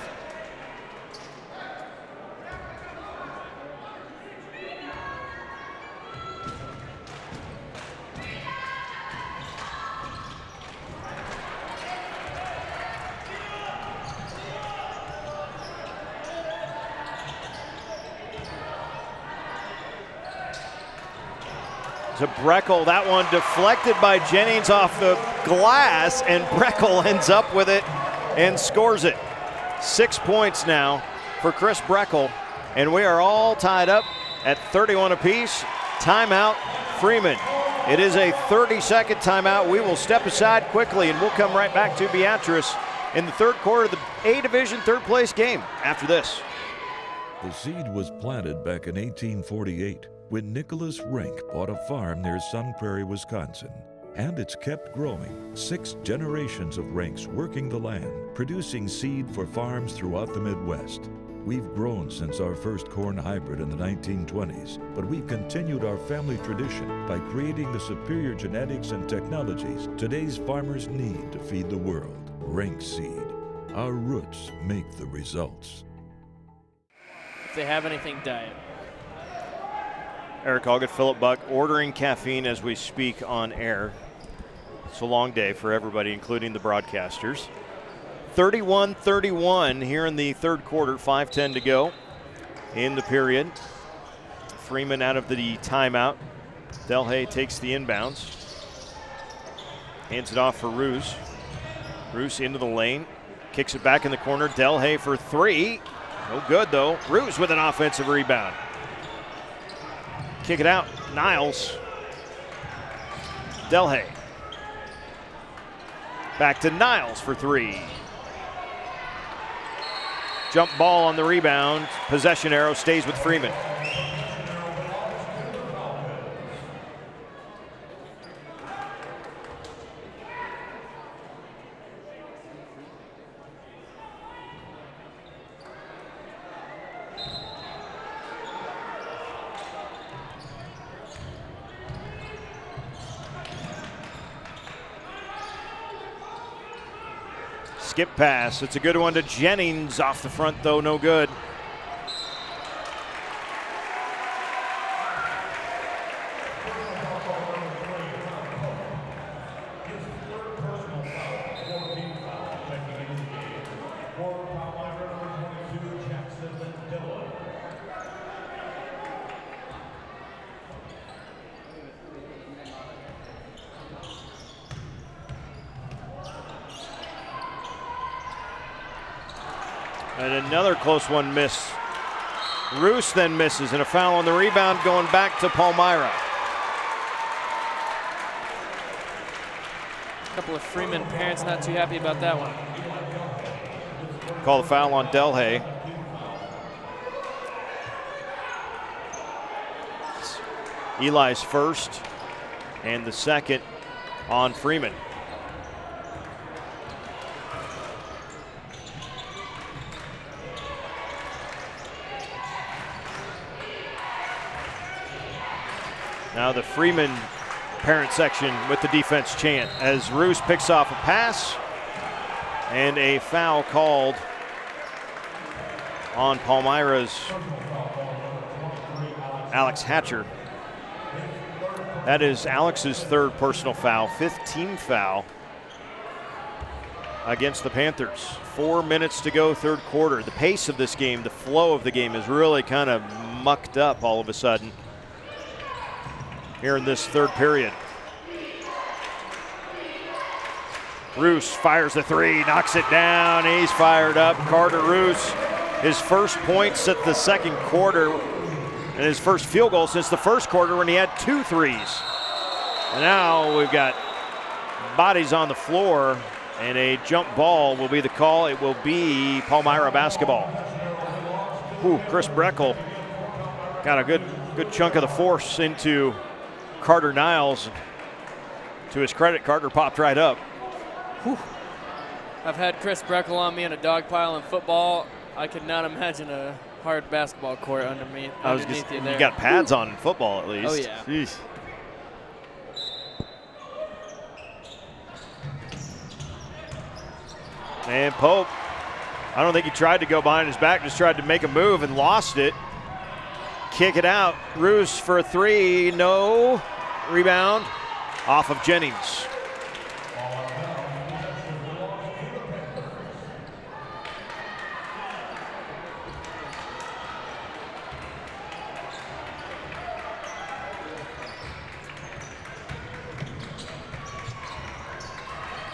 To Breckel, that one deflected by Jennings off the glass, and Breckel ends up with it and scores it. 6 points now for Chris Breckel, and we are all tied up at 31 apiece. Timeout, Freeman. It is a 30-second timeout. We will step aside quickly, and we'll come right back to Beatrice in the third quarter of the A Division third-place game after this. The seed was planted back in 1848 when Nicholas Rink bought a farm near Sun Prairie, Wisconsin. And it's kept growing. 6 generations of Rinks working the land, producing seed for farms throughout the Midwest. We've grown since our first corn hybrid in the 1920s, but we've continued our family tradition by creating the superior genetics and technologies today's farmers need to feed the world. Rink seed. Our roots make the results. If they have anything, diet. Eric Hoggett, Philip Buck ordering caffeine as we speak on air. It's a long day for everybody, including the broadcasters. 31-31 here in the third quarter, 5:10 to go in the period. Freeman out of the timeout. Delhay takes the inbounds. Hands it off for Roos. Roos into the lane. Kicks it back in the corner. Delhay for 3. No good, though. Roos with an offensive rebound. Kick it out. Niles. Delhay. Back to Niles for 3. Jump ball on the rebound. Possession arrow stays with Freeman. Skip pass. It's a good one to Jennings. Off the front, though, no good. And another close one missed. Roos then misses, and a foul on the rebound going back to Palmyra. A couple of Freeman parents not too happy about that one. Call the foul on Delhay. Eli's first, and the second on Freeman. Now the Freeman parent section with the defense chant as Roos picks off a pass and a foul called on Palmyra's Alex Hatcher. That is Alex's third personal foul, 5th team foul against the Panthers. 4 minutes to go, third quarter. The pace of this game, the flow of the game is really kind of mucked up all of a sudden here in this third period. Roos fires the 3, knocks it down. He's fired up. Carter Roos his first points at the second quarter and his first field goal since the first quarter when he had 2 threes. And now we've got bodies on the floor, and a jump ball will be the call. It will be Palmyra basketball. Chris Breckel got a good chunk of the force into Carter Niles. To his credit, Carter popped right up. I've had Chris Breckel on me in a dog pile in football. I could not imagine a hard basketball court underneath you there. You got pads on in football at least. Oh, yeah. Jeez. And Pope, I don't think he tried to go behind his back, just tried to make a move and lost it. Kick it out. Roos for a 3. No. Rebound off of Jennings.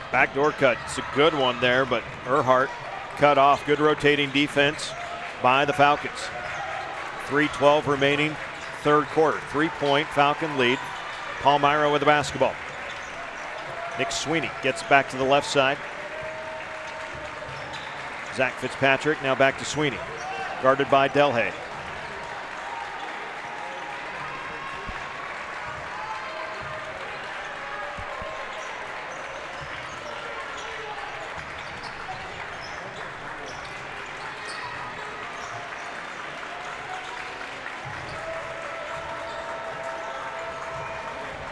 Backdoor cut. It's a good one there, but Earhart cut off. Good rotating defense by the Falcons. 3:12 remaining, third quarter. 3-point Falcon lead. Palmyra with the basketball. Nick Sweeney gets back to the left side. Zach Fitzpatrick now back to Sweeney. Guarded by Delhay.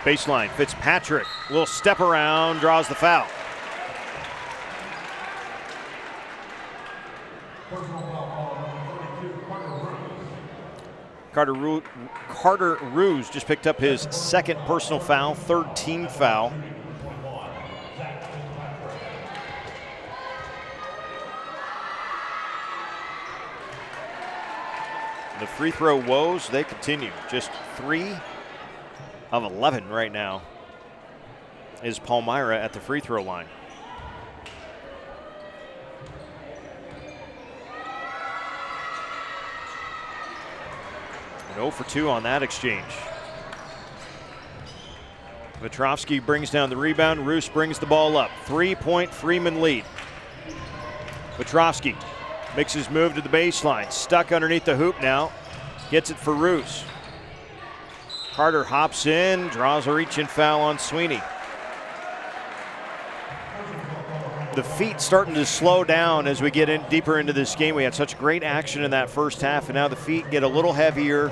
Baseline, Fitzpatrick, a little step around, draws the foul. Carter Roos just picked up his second personal foul, third team foul. The free throw woes, they continue. Just 3 of 11 right now is Palmyra at the free throw line. And 0 for 2 on that exchange. Petrovsky brings down the rebound. Roos brings the ball up. 3-point Freeman lead. Petrovsky makes his move to the baseline. Stuck underneath the hoop now. Gets it for Roos. Carter hops in, draws a reach-in foul on Sweeney. The feet starting to slow down as we get in deeper into this game. We had such great action in that first half, and now the feet get a little heavier,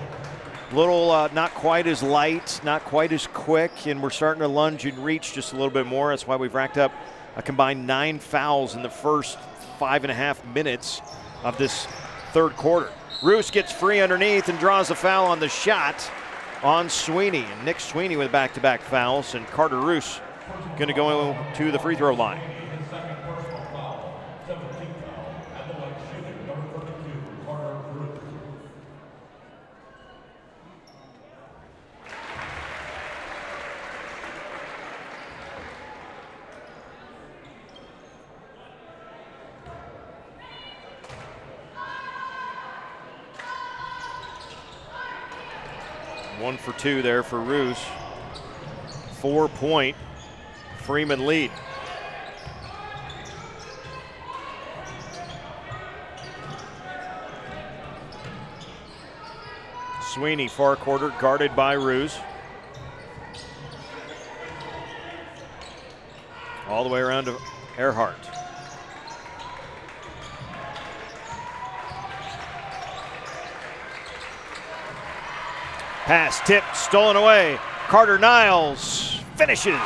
not quite as light, not quite as quick, and we're starting to lunge and reach just a little bit more. That's why we've racked up a combined 9 fouls in the first 5.5 minutes of this third quarter. Roos gets free underneath and draws a foul on the shot on Sweeney. And Nick Sweeney with back-to-back fouls, and Carter Roos going to go to the free throw line. One for 2 there for Roos. 4-point Freeman lead. Sweeney far quarter guarded by Roos. All the way around to Earhart. Pass tipped, stolen away. Carter Niles finishes.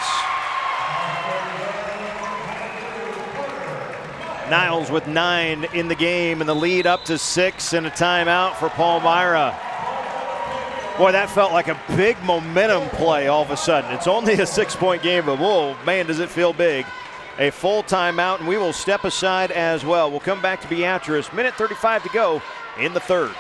Niles with 9 in the game, and the lead up to 6, and a timeout for Palmyra. Boy, that felt like a big momentum play all of a sudden. It's only a 6-point game, but whoa, man, does it feel big. A full timeout, and we will step aside as well. We'll come back to Beatrice. Minute 35 to go in the third.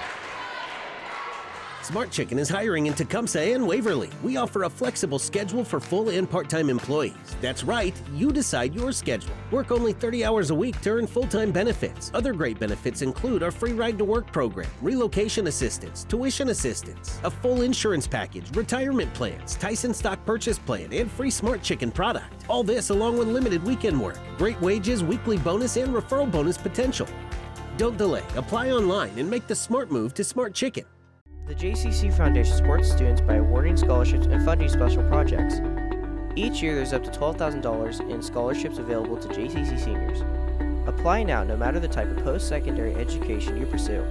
Smart Chicken is hiring in Tecumseh and Waverly. We offer a flexible schedule for full and part-time employees. That's right, you decide your schedule. Work only 30 hours a week to earn full-time benefits. Other great benefits include our free ride-to-work program, relocation assistance, tuition assistance, a full insurance package, retirement plans, Tyson stock purchase plan, and free Smart Chicken product. All this along with limited weekend work, great wages, weekly bonus, and referral bonus potential. Don't delay. Apply online and make the smart move to Smart Chicken. The JCC Foundation supports students by awarding scholarships and funding special projects. Each year there's up to $12,000 in scholarships available to JCC seniors. Apply now no matter the type of post-secondary education you pursue.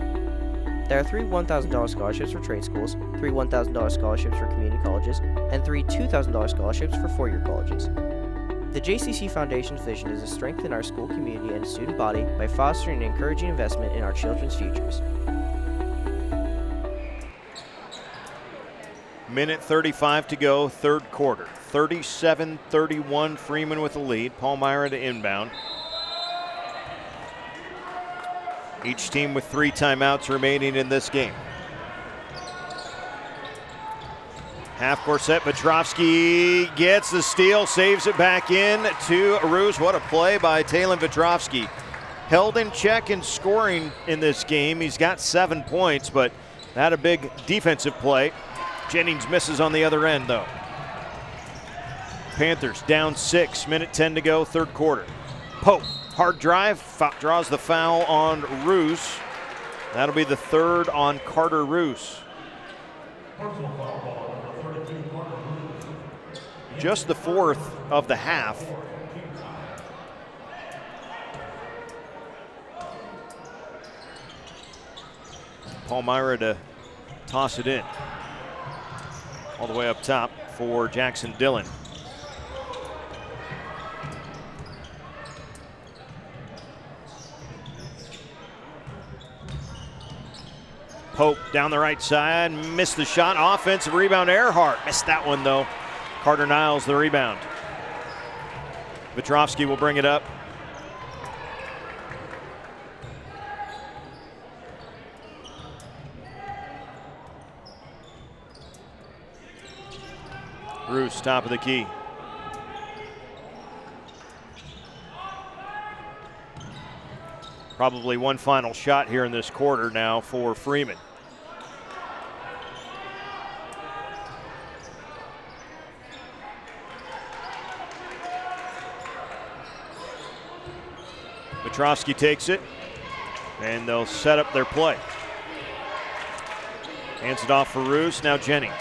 There are 3 $1,000 scholarships for trade schools, 3 $1,000 scholarships for community colleges, and 3 $2,000 scholarships for four-year colleges. The JCC Foundation's vision is to strengthen our school community and student body by fostering and encouraging investment in our children's futures. Minute 35 to go, third quarter. 37-31, Freeman with the lead. Palmyra to inbound. Each team with 3 timeouts remaining in this game. Half-court set, Petrovsky gets the steal, saves it back in to Roos. What a play by Talon Petrovsky. Held in check and scoring in this game. He's got 7 points, but not a big defensive play. Jennings misses on the other end, though. Panthers down 6, minute 10 to go, third quarter. Pope, hard drive, draws the foul on Roos. That'll be the third on Carter Roos. Just the fourth of the half. Palmyra to toss it in. All the way up top for Jackson Dillon. Pope down the right side, missed the shot. Offensive rebound, Earhart. Missed that one though. Carter Niles the rebound. Petrovsky will bring it up. Roos, top of the key. Probably one final shot here in this quarter now for Freeman. Petrovsky takes it, and they'll set up their play. Hands it off for Roos, now Jennings.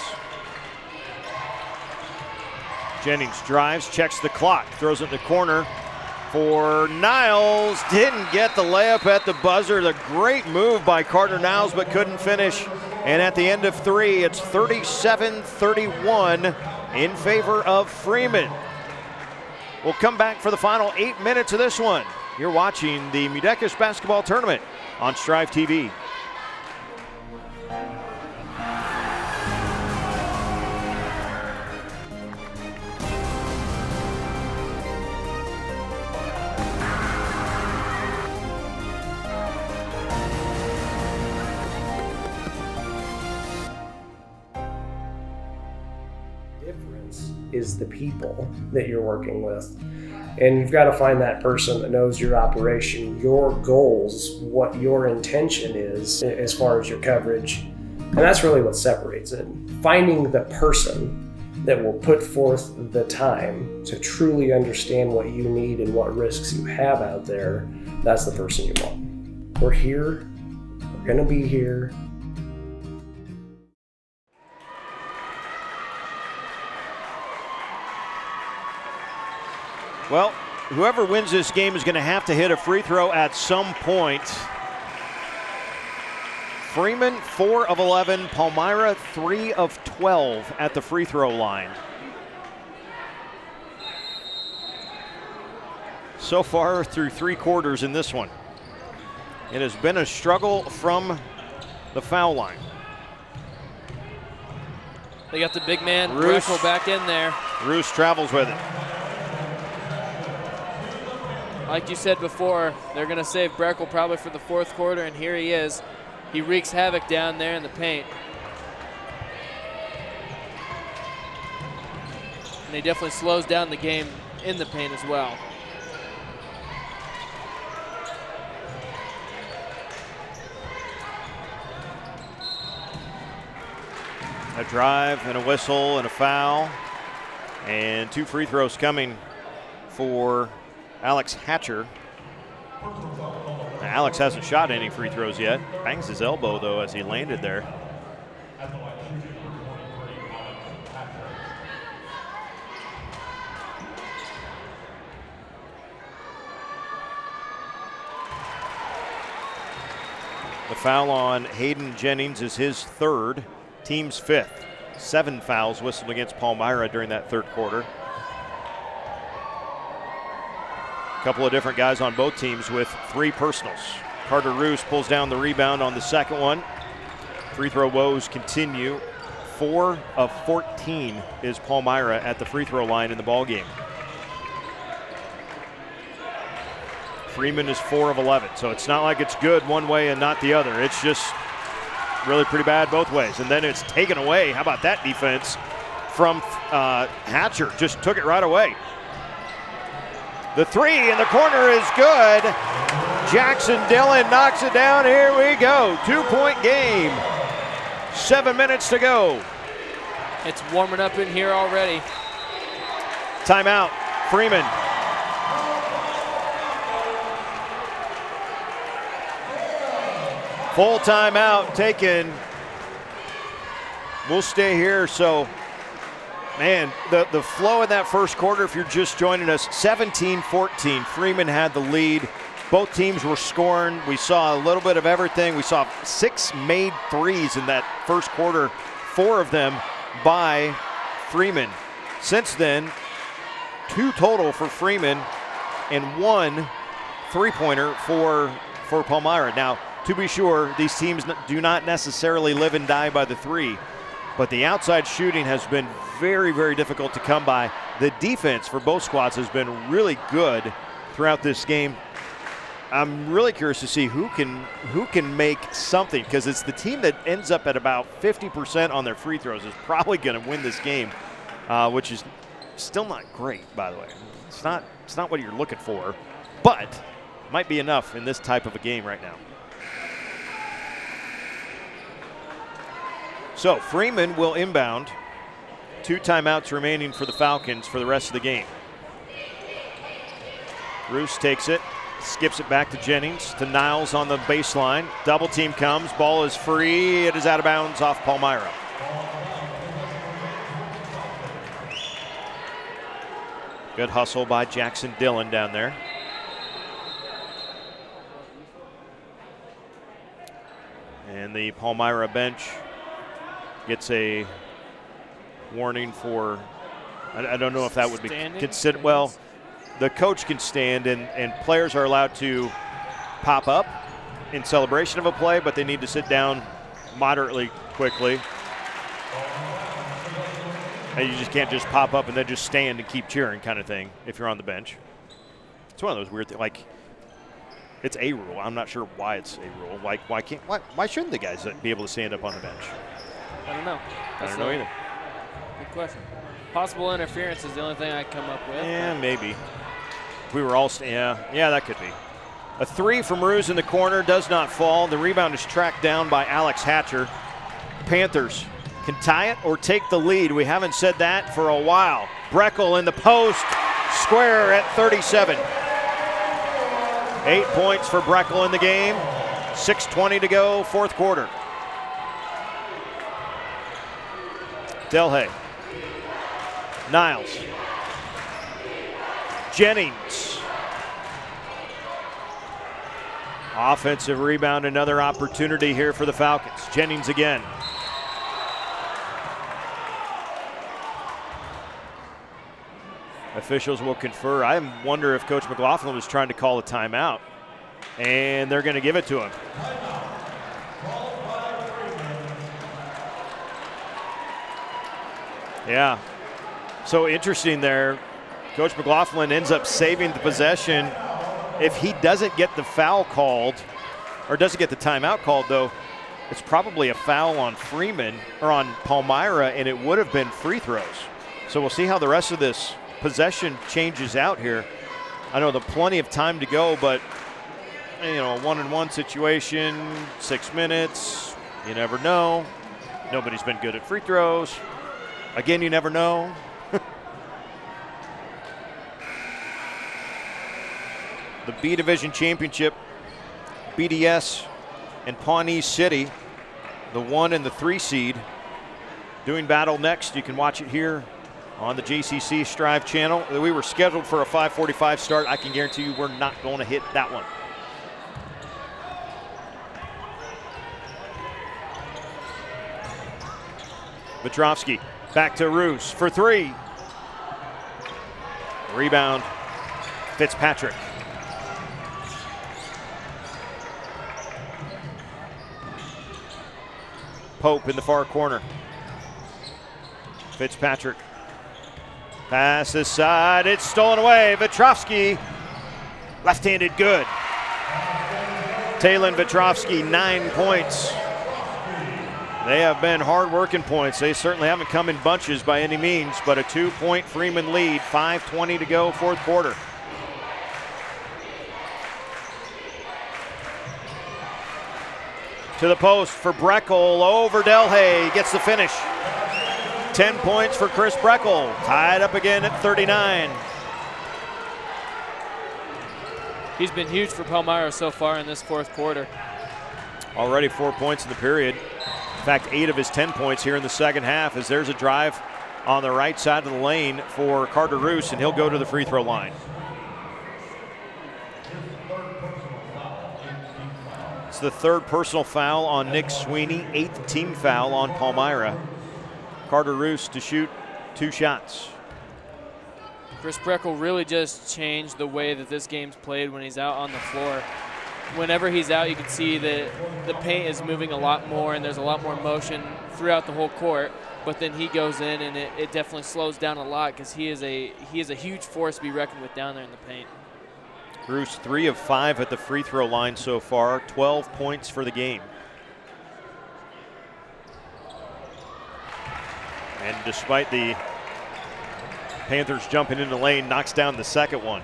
Jennings drives, checks the clock, throws it in the corner for Niles. Didn't get the layup at the buzzer. The great move by Carter Niles, but couldn't finish. And at the end of 3, it's 37-31 in favor of Freeman. We'll come back for the final 8 minutes of this one. You're watching the MUDECAS basketball tournament on Striv TV. Is the people that you're working with. And you've got to find that person that knows your operation, your goals, what your intention is as far as your coverage. And that's really what separates it. Finding the person that will put forth the time to truly understand what you need and what risks you have out there, that's the person you want. We're here, we're gonna be here. Well, whoever wins this game is going to have to hit a free throw at some point. Freeman, 4 of 11. Palmyra, 3 of 12 at the free throw line. So far through 3 quarters in this one. It has been a struggle from the foul line. They got the big man, Roos back in there. Roos travels with it. Like you said before, they're going to save Breckle probably for the fourth quarter, and here he is. He wreaks havoc down there in the paint. he definitely slows down the game in the paint as well. A drive and a whistle and a foul. And 2 free throws coming for Alex Hatcher. Alex hasn't shot any free throws yet. Bangs his elbow, though, as he landed there. The foul on Hayden Jennings is his 3rd, team's 5th. 7 fouls whistled against Palmyra during that 3rd quarter. A couple of different guys on both teams with 3 personals. Carter Roos pulls down the rebound on the 2nd one. Free throw woes continue. 4 of 14 is Palmyra at the free throw line in the ballgame. Freeman is 4 of 11, so it's not like it's good one way and not the other. It's just really pretty bad both ways. And then it's taken away. How about that defense from Hatcher? Just took it right away. The 3 in the corner is good. Jackson Dillon knocks it down. Here we go. 2-point game. 7 minutes to go. It's warming up in here already. Timeout. Freeman. Full timeout taken. We'll stay here. So, man, the flow in that first quarter, if you're just joining us, 17-14. Freeman had the lead. Both teams were scoring. We saw a little bit of everything. We saw 6 made threes in that first quarter, 4 of them by Freeman. Since then, 2 total for Freeman and 1 three-pointer for Palmyra. Now, to be sure, these teams do not necessarily live and die by the 3, but the outside shooting has been very, very difficult to come by. The defense for both squads has been really good throughout this game. I'm really curious to see who can make something, because it's the team that ends up at about 50% on their free throws is probably going to win this game, which is still not great, by the way. It's not what you're looking for, but might be enough in this type of a game right now. So Freeman will inbound. 2 timeouts remaining for the Falcons for the rest of the game. Roos takes it, skips it back to Jennings, to Niles on the baseline. Double team comes, ball is free. It is out of bounds off Palmyra. Good hustle by Jackson Dillon down there. And the Palmyra bench gets a warning for, I don't know if that would be considered. Well, the coach can stand, and players are allowed to pop up in celebration of a play, but they need to sit down moderately quickly. And you just can't just pop up and then just stand and keep cheering kind of thing if you're on the bench. It's one of those weird things, like, it's a rule. I'm not sure why it's a rule. Like, why shouldn't the guys be able to stand up on the bench? I don't know. I don't know either. Good question. Possible interference is the only thing I come up with. Yeah, maybe. We were all, yeah, that could be. A 3 from Roos in the corner does not fall. The rebound is tracked down by Alex Hatcher. Panthers can tie it or take the lead. We haven't said that for a while. Breckel in the post, square at 37. 8 points for Breckel in the game. 6:20 to go, 4th quarter. Delhay. Niles. Jennings. Offensive rebound, another opportunity here for the Falcons. Jennings again. Officials will confer. I wonder if Coach McLaughlin was trying to call a timeout, and they're going to give it to him. Yeah, so interesting there. Coach McLaughlin ends up saving the possession. If he doesn't get the foul called, or doesn't get the timeout called, though, it's probably a foul on Freeman, or on Palmyra, and it would have been free throws. So we'll see how the rest of this possession changes out here. I know there's plenty of time to go, but a 1-on-1 situation, 6 minutes, you never know. Nobody's been good at free throws. Again, you never know. The B Division Championship, BDS and Pawnee City, the 1 and the 3 seed, doing battle next. You can watch it here on the JCC Striv channel. We were scheduled for a 5:45 start. I can guarantee you we're not going to hit that one. Beatrice back to Roos for 3. Rebound, Fitzpatrick. Pope in the far corner. Fitzpatrick. Pass this side, it's stolen away. Vetrovsky, left-handed good. Talon Vetrovsky, 9 points. They have been hard-working points. They certainly haven't come in bunches by any means, but a 2-point Freeman lead, 5:20 to go, fourth quarter. To the post for Breckel, over Delhay, gets the finish. 10 points for Chris Breckel, tied up again at 39. He's been huge for Palmyra so far in this fourth quarter. Already 4 points in the period. In fact, 8 of his 10 points here in the second half, as there's a drive on the right side of the lane for Carter Roos, and he'll go to the free throw line. It's the 3rd personal foul on Nick Sweeney, 8th team foul on Palmyra. Carter Roos to shoot 2 shots. Chris Breckel really just changed the way that this game's played when he's out on the floor. Whenever he's out, you can see that the paint is moving a lot more and there's a lot more motion throughout the whole court. But then he goes in and it definitely slows down a lot because he is a huge force to be reckoned with down there in the paint. Roos 3 of 5 at the free throw line so far, 12 points for the game. And despite the Panthers jumping in the lane, knocks down the second one.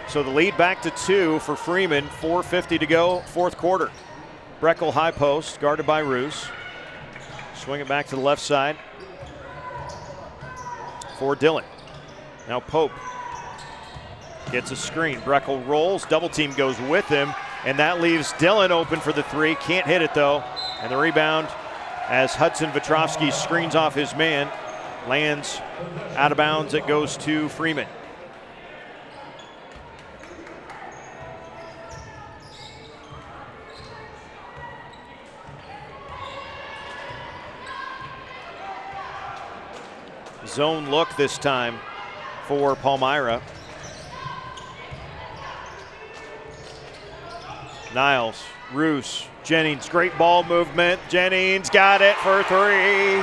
So the lead back to 2 for Freeman, 4:50 to go, fourth quarter. Breckel high post, guarded by Roos. Swing it back to the left side for Dillon. Now Pope gets a screen. Breckel rolls, double team goes with him, and that leaves Dillon open for the 3. Can't hit it though. And the rebound, as Hudson Vetrovsky screens off his man, lands out of bounds. It goes to Freeman. Zone look this time for Palmyra. Niles, Roos, Jennings, great ball movement. Jennings got it for 3.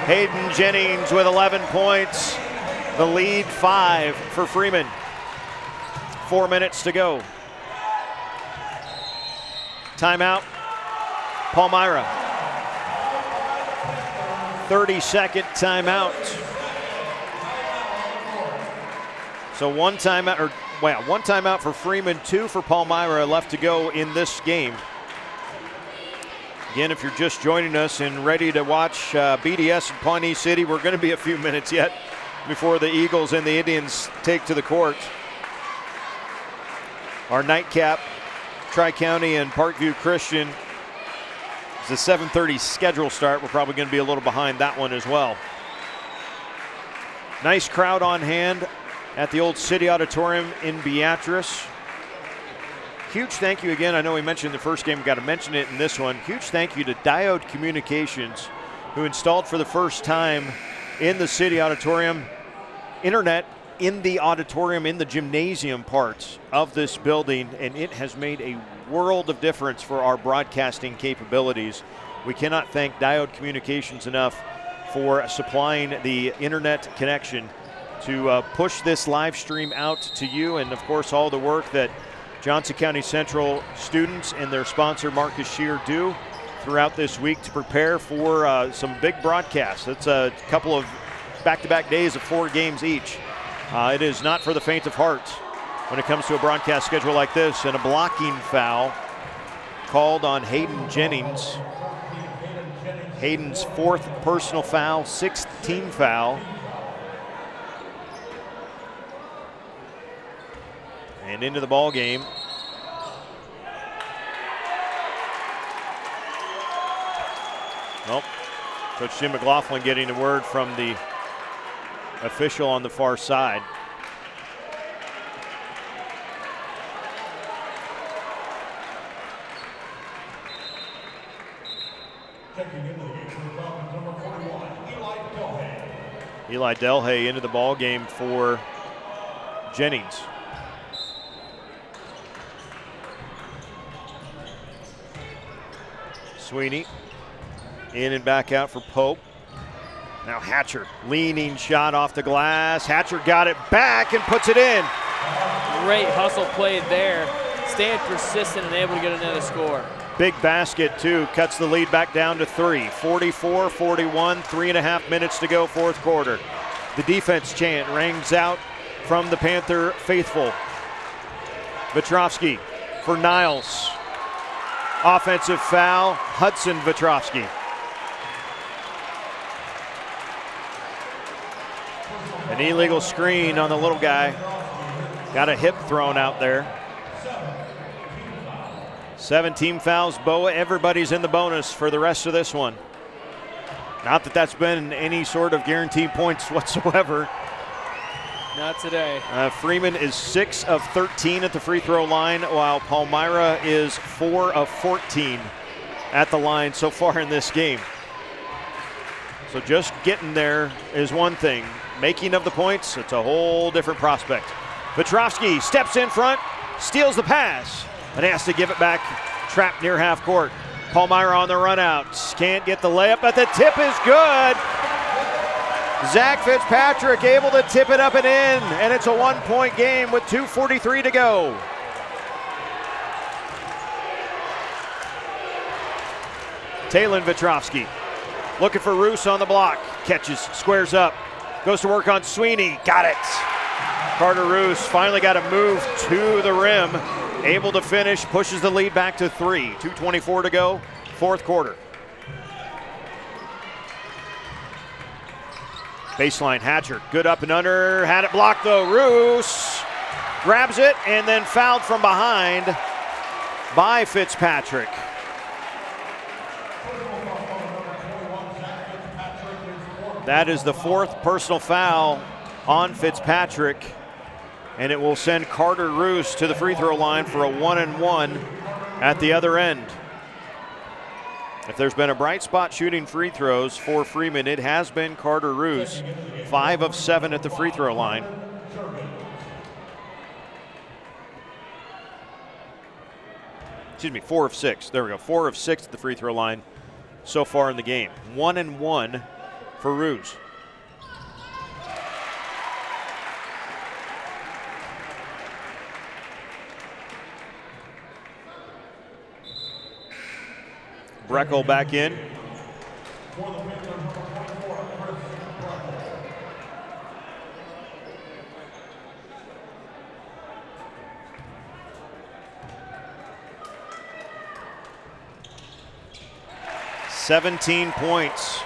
Hayden Jennings with 11 points. The lead 5 for Freeman. 4 minutes to go. Timeout, Palmyra. 30-second timeout. So one timeout for Freeman, 2 for Palmyra left to go in this game. Again, if you're just joining us and ready to watch BDS and Pawnee City, we're going to be a few minutes yet before the Eagles and the Indians take to the court. Our nightcap, Tri-County and Parkview Christian, is a 7:30 schedule start. We're probably going to be a little behind that one as well. Nice crowd on hand at the old City Auditorium in Beatrice. Huge thank you again. I know we mentioned in the first game, we've got to mention it in this one. Huge thank you to Diode Communications, who installed for the first time in the City Auditorium internet in the auditorium, in the gymnasium parts of this building, and it has made a world of difference for our broadcasting capabilities. We cannot thank Diode Communications enough for supplying the internet connection to push this live stream out to you, and of course all the work that Johnson County Central students and their sponsor Marcus Scheer do throughout this week to prepare for some big broadcasts. It's a couple of back-to-back days of 4 games each. It is not for the faint of heart when it comes to a broadcast schedule like this. And a blocking foul called on Hayden Jennings. Hayden's 4th personal foul, 6th team foul. And into the ball game. Nope. Coach Jim McLaughlin getting a word from the official on the far side. Eli Delhay into the ball game for Jennings. Sweeney in and back out for Pope. Now Hatcher, leaning shot off the glass. Hatcher got it back and puts it in. Great hustle played there. Staying persistent and able to get another score. Big basket too, cuts the lead back down to 3. 44-41, 3.5 minutes to go, 4th quarter. The defense chant rings out from the Panther faithful. Vetrovsky for Niles. Offensive foul, Hudson Vetrovsky. An illegal screen on the little guy. Got a hip thrown out there. 17 fouls, Boa. Everybody's in the bonus for the rest of this one. Not that that's been any sort of guaranteed points whatsoever. Not today. Freeman is 6 of 13 at the free throw line, while Palmyra is 4 of 14 at the line so far in this game. So just getting there is one thing. Making of the points, it's a whole different prospect. Vetrovsky steps in front, steals the pass, and has to give it back, trapped near half court. Palmyra on the run out, can't get the layup, but the tip is good. Zach Fitzpatrick able to tip it up and in, and it's a 1-point game with 2:43 to go. Talon Vetrovsky looking for Roos on the block, catches, squares up, goes to work on Sweeney, got it. Carter Roos finally got a move to the rim, able to finish, pushes the lead back to 3. 2:24 to go, 4th quarter. Baseline Hatcher, good up and under, had it blocked though. Roos grabs it and then fouled from behind by Fitzpatrick. That is the 4th personal foul on Fitzpatrick, and it will send Carter Roos to the free throw line for a 1-and-1 at the other end. If there's been a bright spot shooting free throws for Freeman, it has been Carter Roos, 5 of 7 at the free throw line. Excuse me, 4 of 6. There we go, 4 of 6 at the free throw line so far in the game. 1-and-1 for Roos. Breckel back in. "17 points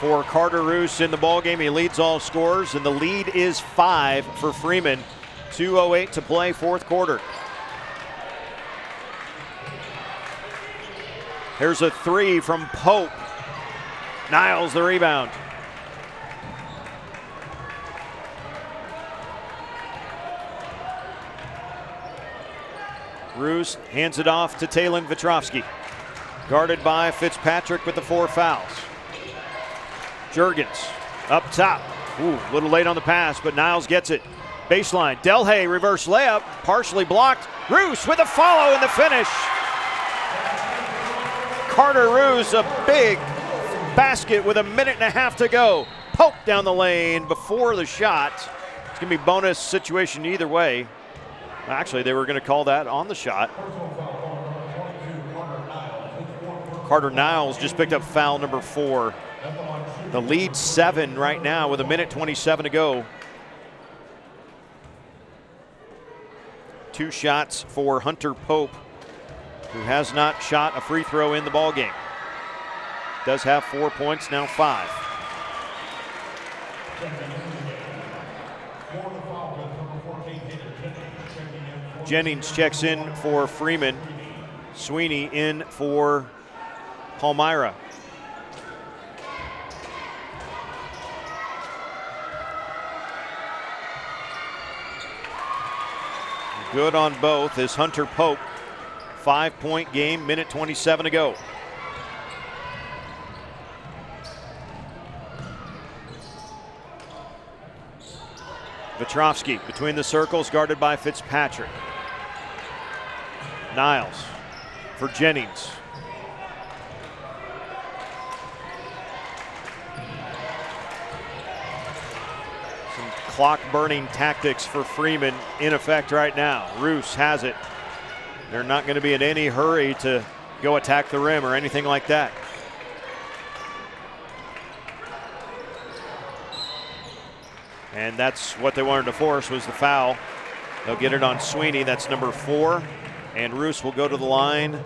for Carter Roos in the ballgame. He leads all scorers, and the lead is 5 for Freeman. 2:08 to play, 4th quarter. Here's a 3 from Pope. Niles the rebound. Roos hands it off to Talon Vetrovsky. Guarded by Fitzpatrick with the 4 fouls. Juergens up top. Ooh, a little late on the pass, but Niles gets it. Baseline, Delhay reverse layup, partially blocked. Roos with a follow and the finish. Carter Roos, a big basket with 1.5 minutes to go. Poke down the lane before the shot. It's going to be bonus situation either way. Actually, they were going to call that on the shot. Carter Niles just picked up foul number 4 The lead 7 right now with 1:27 to go. 2 shots for Hunter Pope, who has not shot a free throw in the ballgame. Does have 4 points, now 5. Jennings checks in for Freeman. Sweeney in for Palmyra. Good on both is Hunter Pope. 5-point game, 1:27 to go. Petrovsky between the circles, guarded by Fitzpatrick. Niles for Jennings. Some clock-burning tactics for Freeman in effect right now. Roos has it. They're not going to be in any hurry to go attack the rim or anything like that. And that's what they wanted to force, was the foul. They'll get it on Sweeney, that's number 4. And Roos will go to the line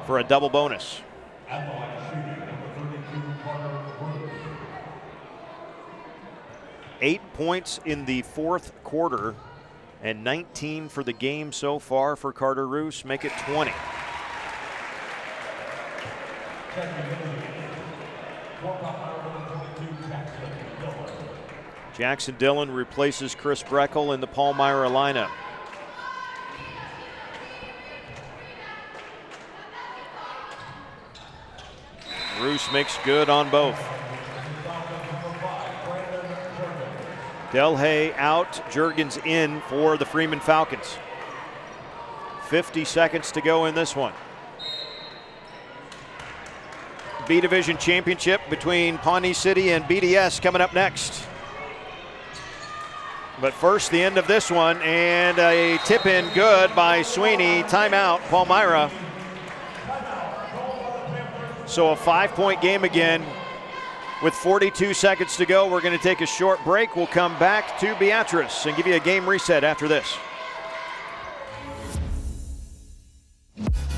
for a double bonus. 8 points in the 4th quarter and 19 for the game so far for Carter Roos, make it 20. Jackson Dillon replaces Chris Breckel in the Palmyra lineup. Roos makes good on both. Delhay out, Juergens in for the Freeman Falcons. 50 seconds to go in this one. B Division Championship between Pawnee City and BDS coming up next. But first, the end of this one, and a tip-in good by Sweeney. Timeout, Palmyra. So a 5-point game again. With 42 seconds to go, we're going to take a short break. We'll come back to Beatrice and give you a game reset after this.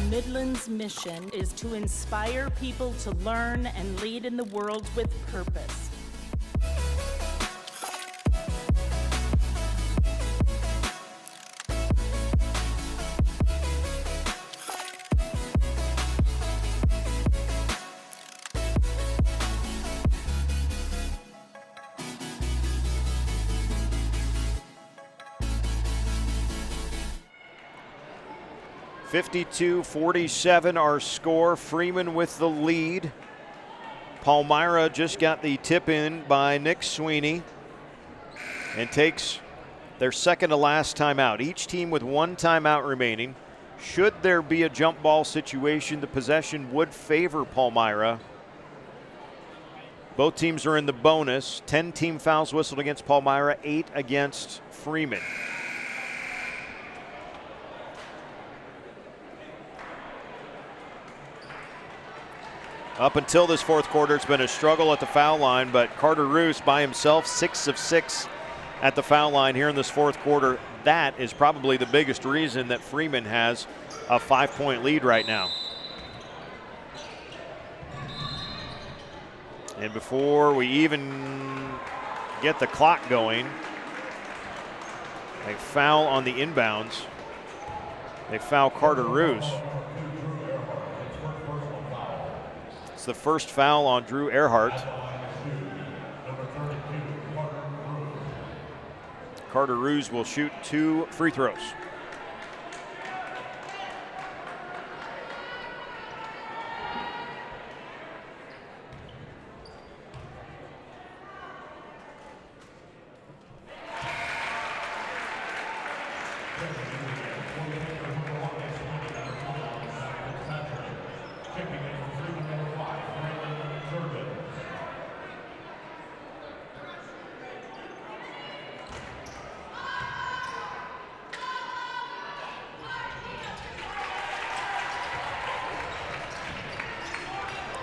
Midland's mission is to inspire people to learn and lead in the world with purpose. (52-47) our score. Freeman with the lead. Palmyra just got the tip in by Nick Sweeney and takes their second to last timeout. Each team with 1 timeout remaining. Should there be a jump ball situation, the possession would favor Palmyra. Both teams are in the bonus. 10 team fouls whistled against Palmyra, 8 against Freeman. Up until this 4th quarter, it's been a struggle at the foul line, but Carter Roos by himself, 6 of 6 at the foul line here in this 4th quarter. That is probably the biggest reason that Freeman has a 5-point lead right now. And before we even get the clock going, a foul on the inbounds. They foul Carter Roos. The first foul on Drew Earhart. Carter Roos will shoot 2 free throws.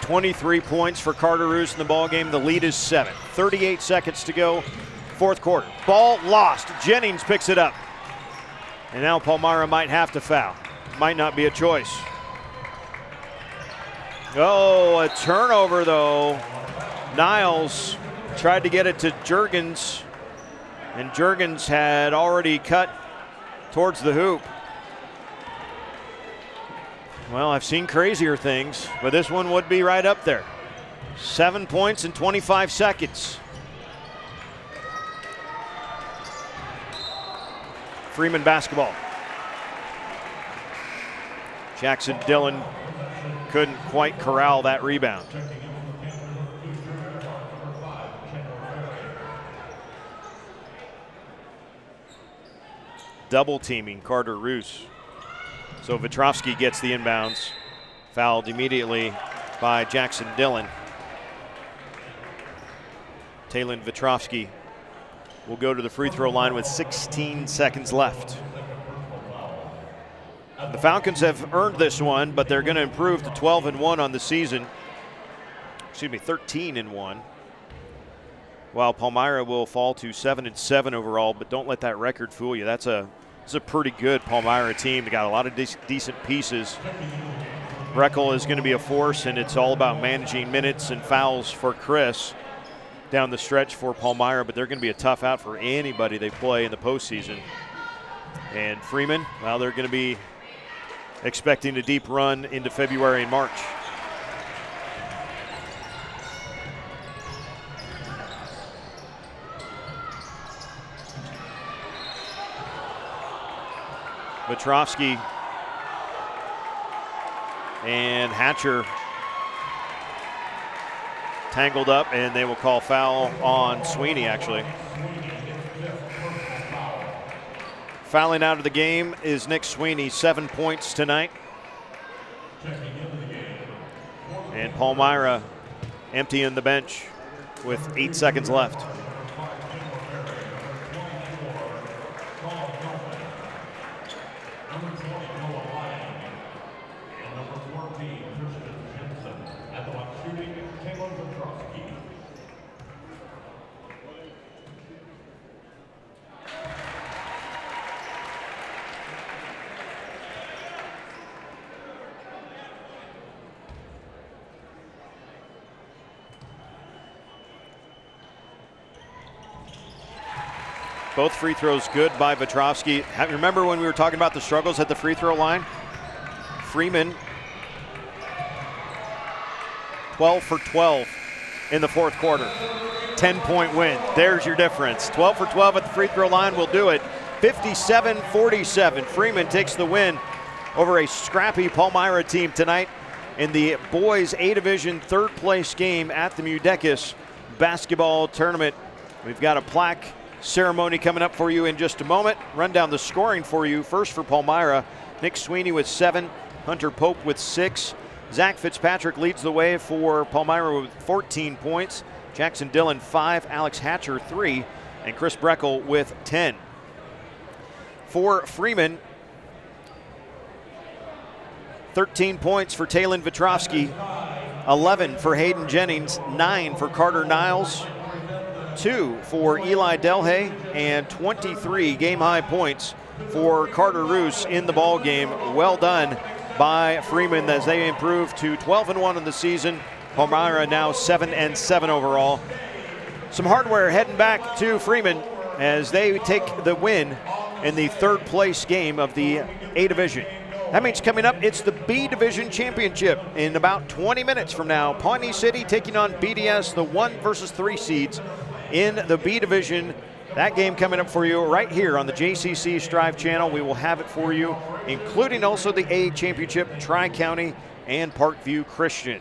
23 points for Carter Roos in the ball game. The lead is 7. 38 seconds to go, fourth quarter. Ball lost. Jennings picks it up. And now Palmyra might have to foul. Might not be a choice. Oh, a turnover though. Niles tried to get it to Juergens, and Juergens had already cut towards the hoop. Well, I've seen crazier things, but this one would be right up there. 7 points in 25 seconds. Freeman basketball. Jackson Dillon couldn't quite corral that rebound. Double teaming Carter Roos. So Vetrovsky gets the inbounds, fouled immediately by Jackson Dillon. Talon Vetrovsky will go to the free throw line with 16 seconds left. The Falcons have earned this one, but they're going to improve to 12-1 on the season. 13-1. While Palmyra will fall to 7-7 overall, but don't let that record fool you. It's a pretty good Palmyra team. They got a lot of decent pieces. Breckel is going to be a force, and it's all about managing minutes and fouls for Chris down the stretch for Palmyra, but they're going to be a tough out for anybody they play in the postseason. And Freeman, well, they're going to be expecting a deep run into February and March. Vetrovsky and Hatcher tangled up, and they will call foul on Sweeney, actually. Fouling out of the game is Nick Sweeney, 7 points tonight. And Palmyra emptying the bench with 8 seconds left. Both free throws good by Vetrovsky. Remember when we were talking about the struggles at the free throw line? Freeman, 12 for 12 in the fourth quarter. 10-point win. There's your difference. 12 for 12 at the free throw line will do it. 57-47. Freeman takes the win over a scrappy Palmyra team tonight in the boys A-Division third place game at the MUDECAS basketball tournament. We've got a plaque ceremony coming up for you in just a moment. Run down the scoring for you. First for Palmyra, Nick Sweeney with 7, Hunter Pope with 6. Zach Fitzpatrick leads the way for Palmyra with 14 points. Jackson Dillon 5, Alex Hatcher 3, and Chris Breckel with 10. For Freeman, 13 points for Talon Vetrovsky, 11 for Hayden Jennings, 9 for Carter Niles, 2 for Eli Delhay, and 23 game-high points for Carter Roos in the ball game. Well done by Freeman as they improve to 12-1 in the season. Palmyra now 7-7 overall. Some hardware heading back to Freeman as they take the win in the third place game of the A Division. That means coming up, it's the B Division Championship in about 20 minutes from now. Pawnee City taking on BDS, the 1 versus 3 seeds in the B Division. That game coming up for you right here on the JCC Striv channel. We will have it for you, including also the A Championship, Tri-County and Parkview Christian.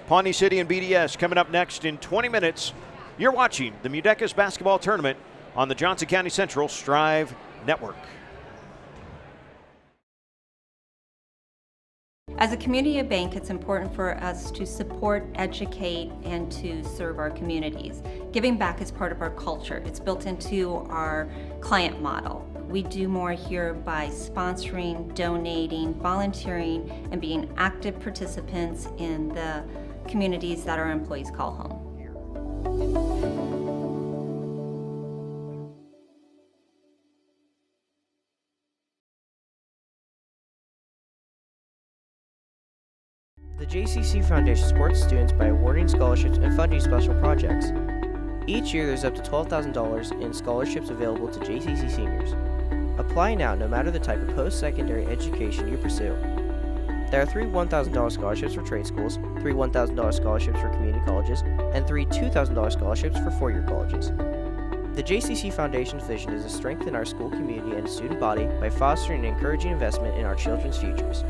Pawnee City and BDS coming up next in 20 minutes. You're watching the MUDECAS basketball tournament on the Johnson County Central Striv Network. As a community bank, it's important for us to support, educate, and to serve our communities. Giving back is part of our culture. It's built into our client model. We do more here by sponsoring, donating, volunteering, and being active participants in the communities that our employees call home. The JCC Foundation supports students by awarding scholarships and funding special projects. Each year there's up to $12,000 in scholarships available to JCC seniors. Apply now no matter the type of post-secondary education you pursue. There are 3 $1,000 scholarships for trade schools, 3 $1,000 scholarships for community colleges, and 3 $2,000 scholarships for four-year colleges. The JCC Foundation's vision is to strengthen our school community and student body by fostering and encouraging investment in our children's futures.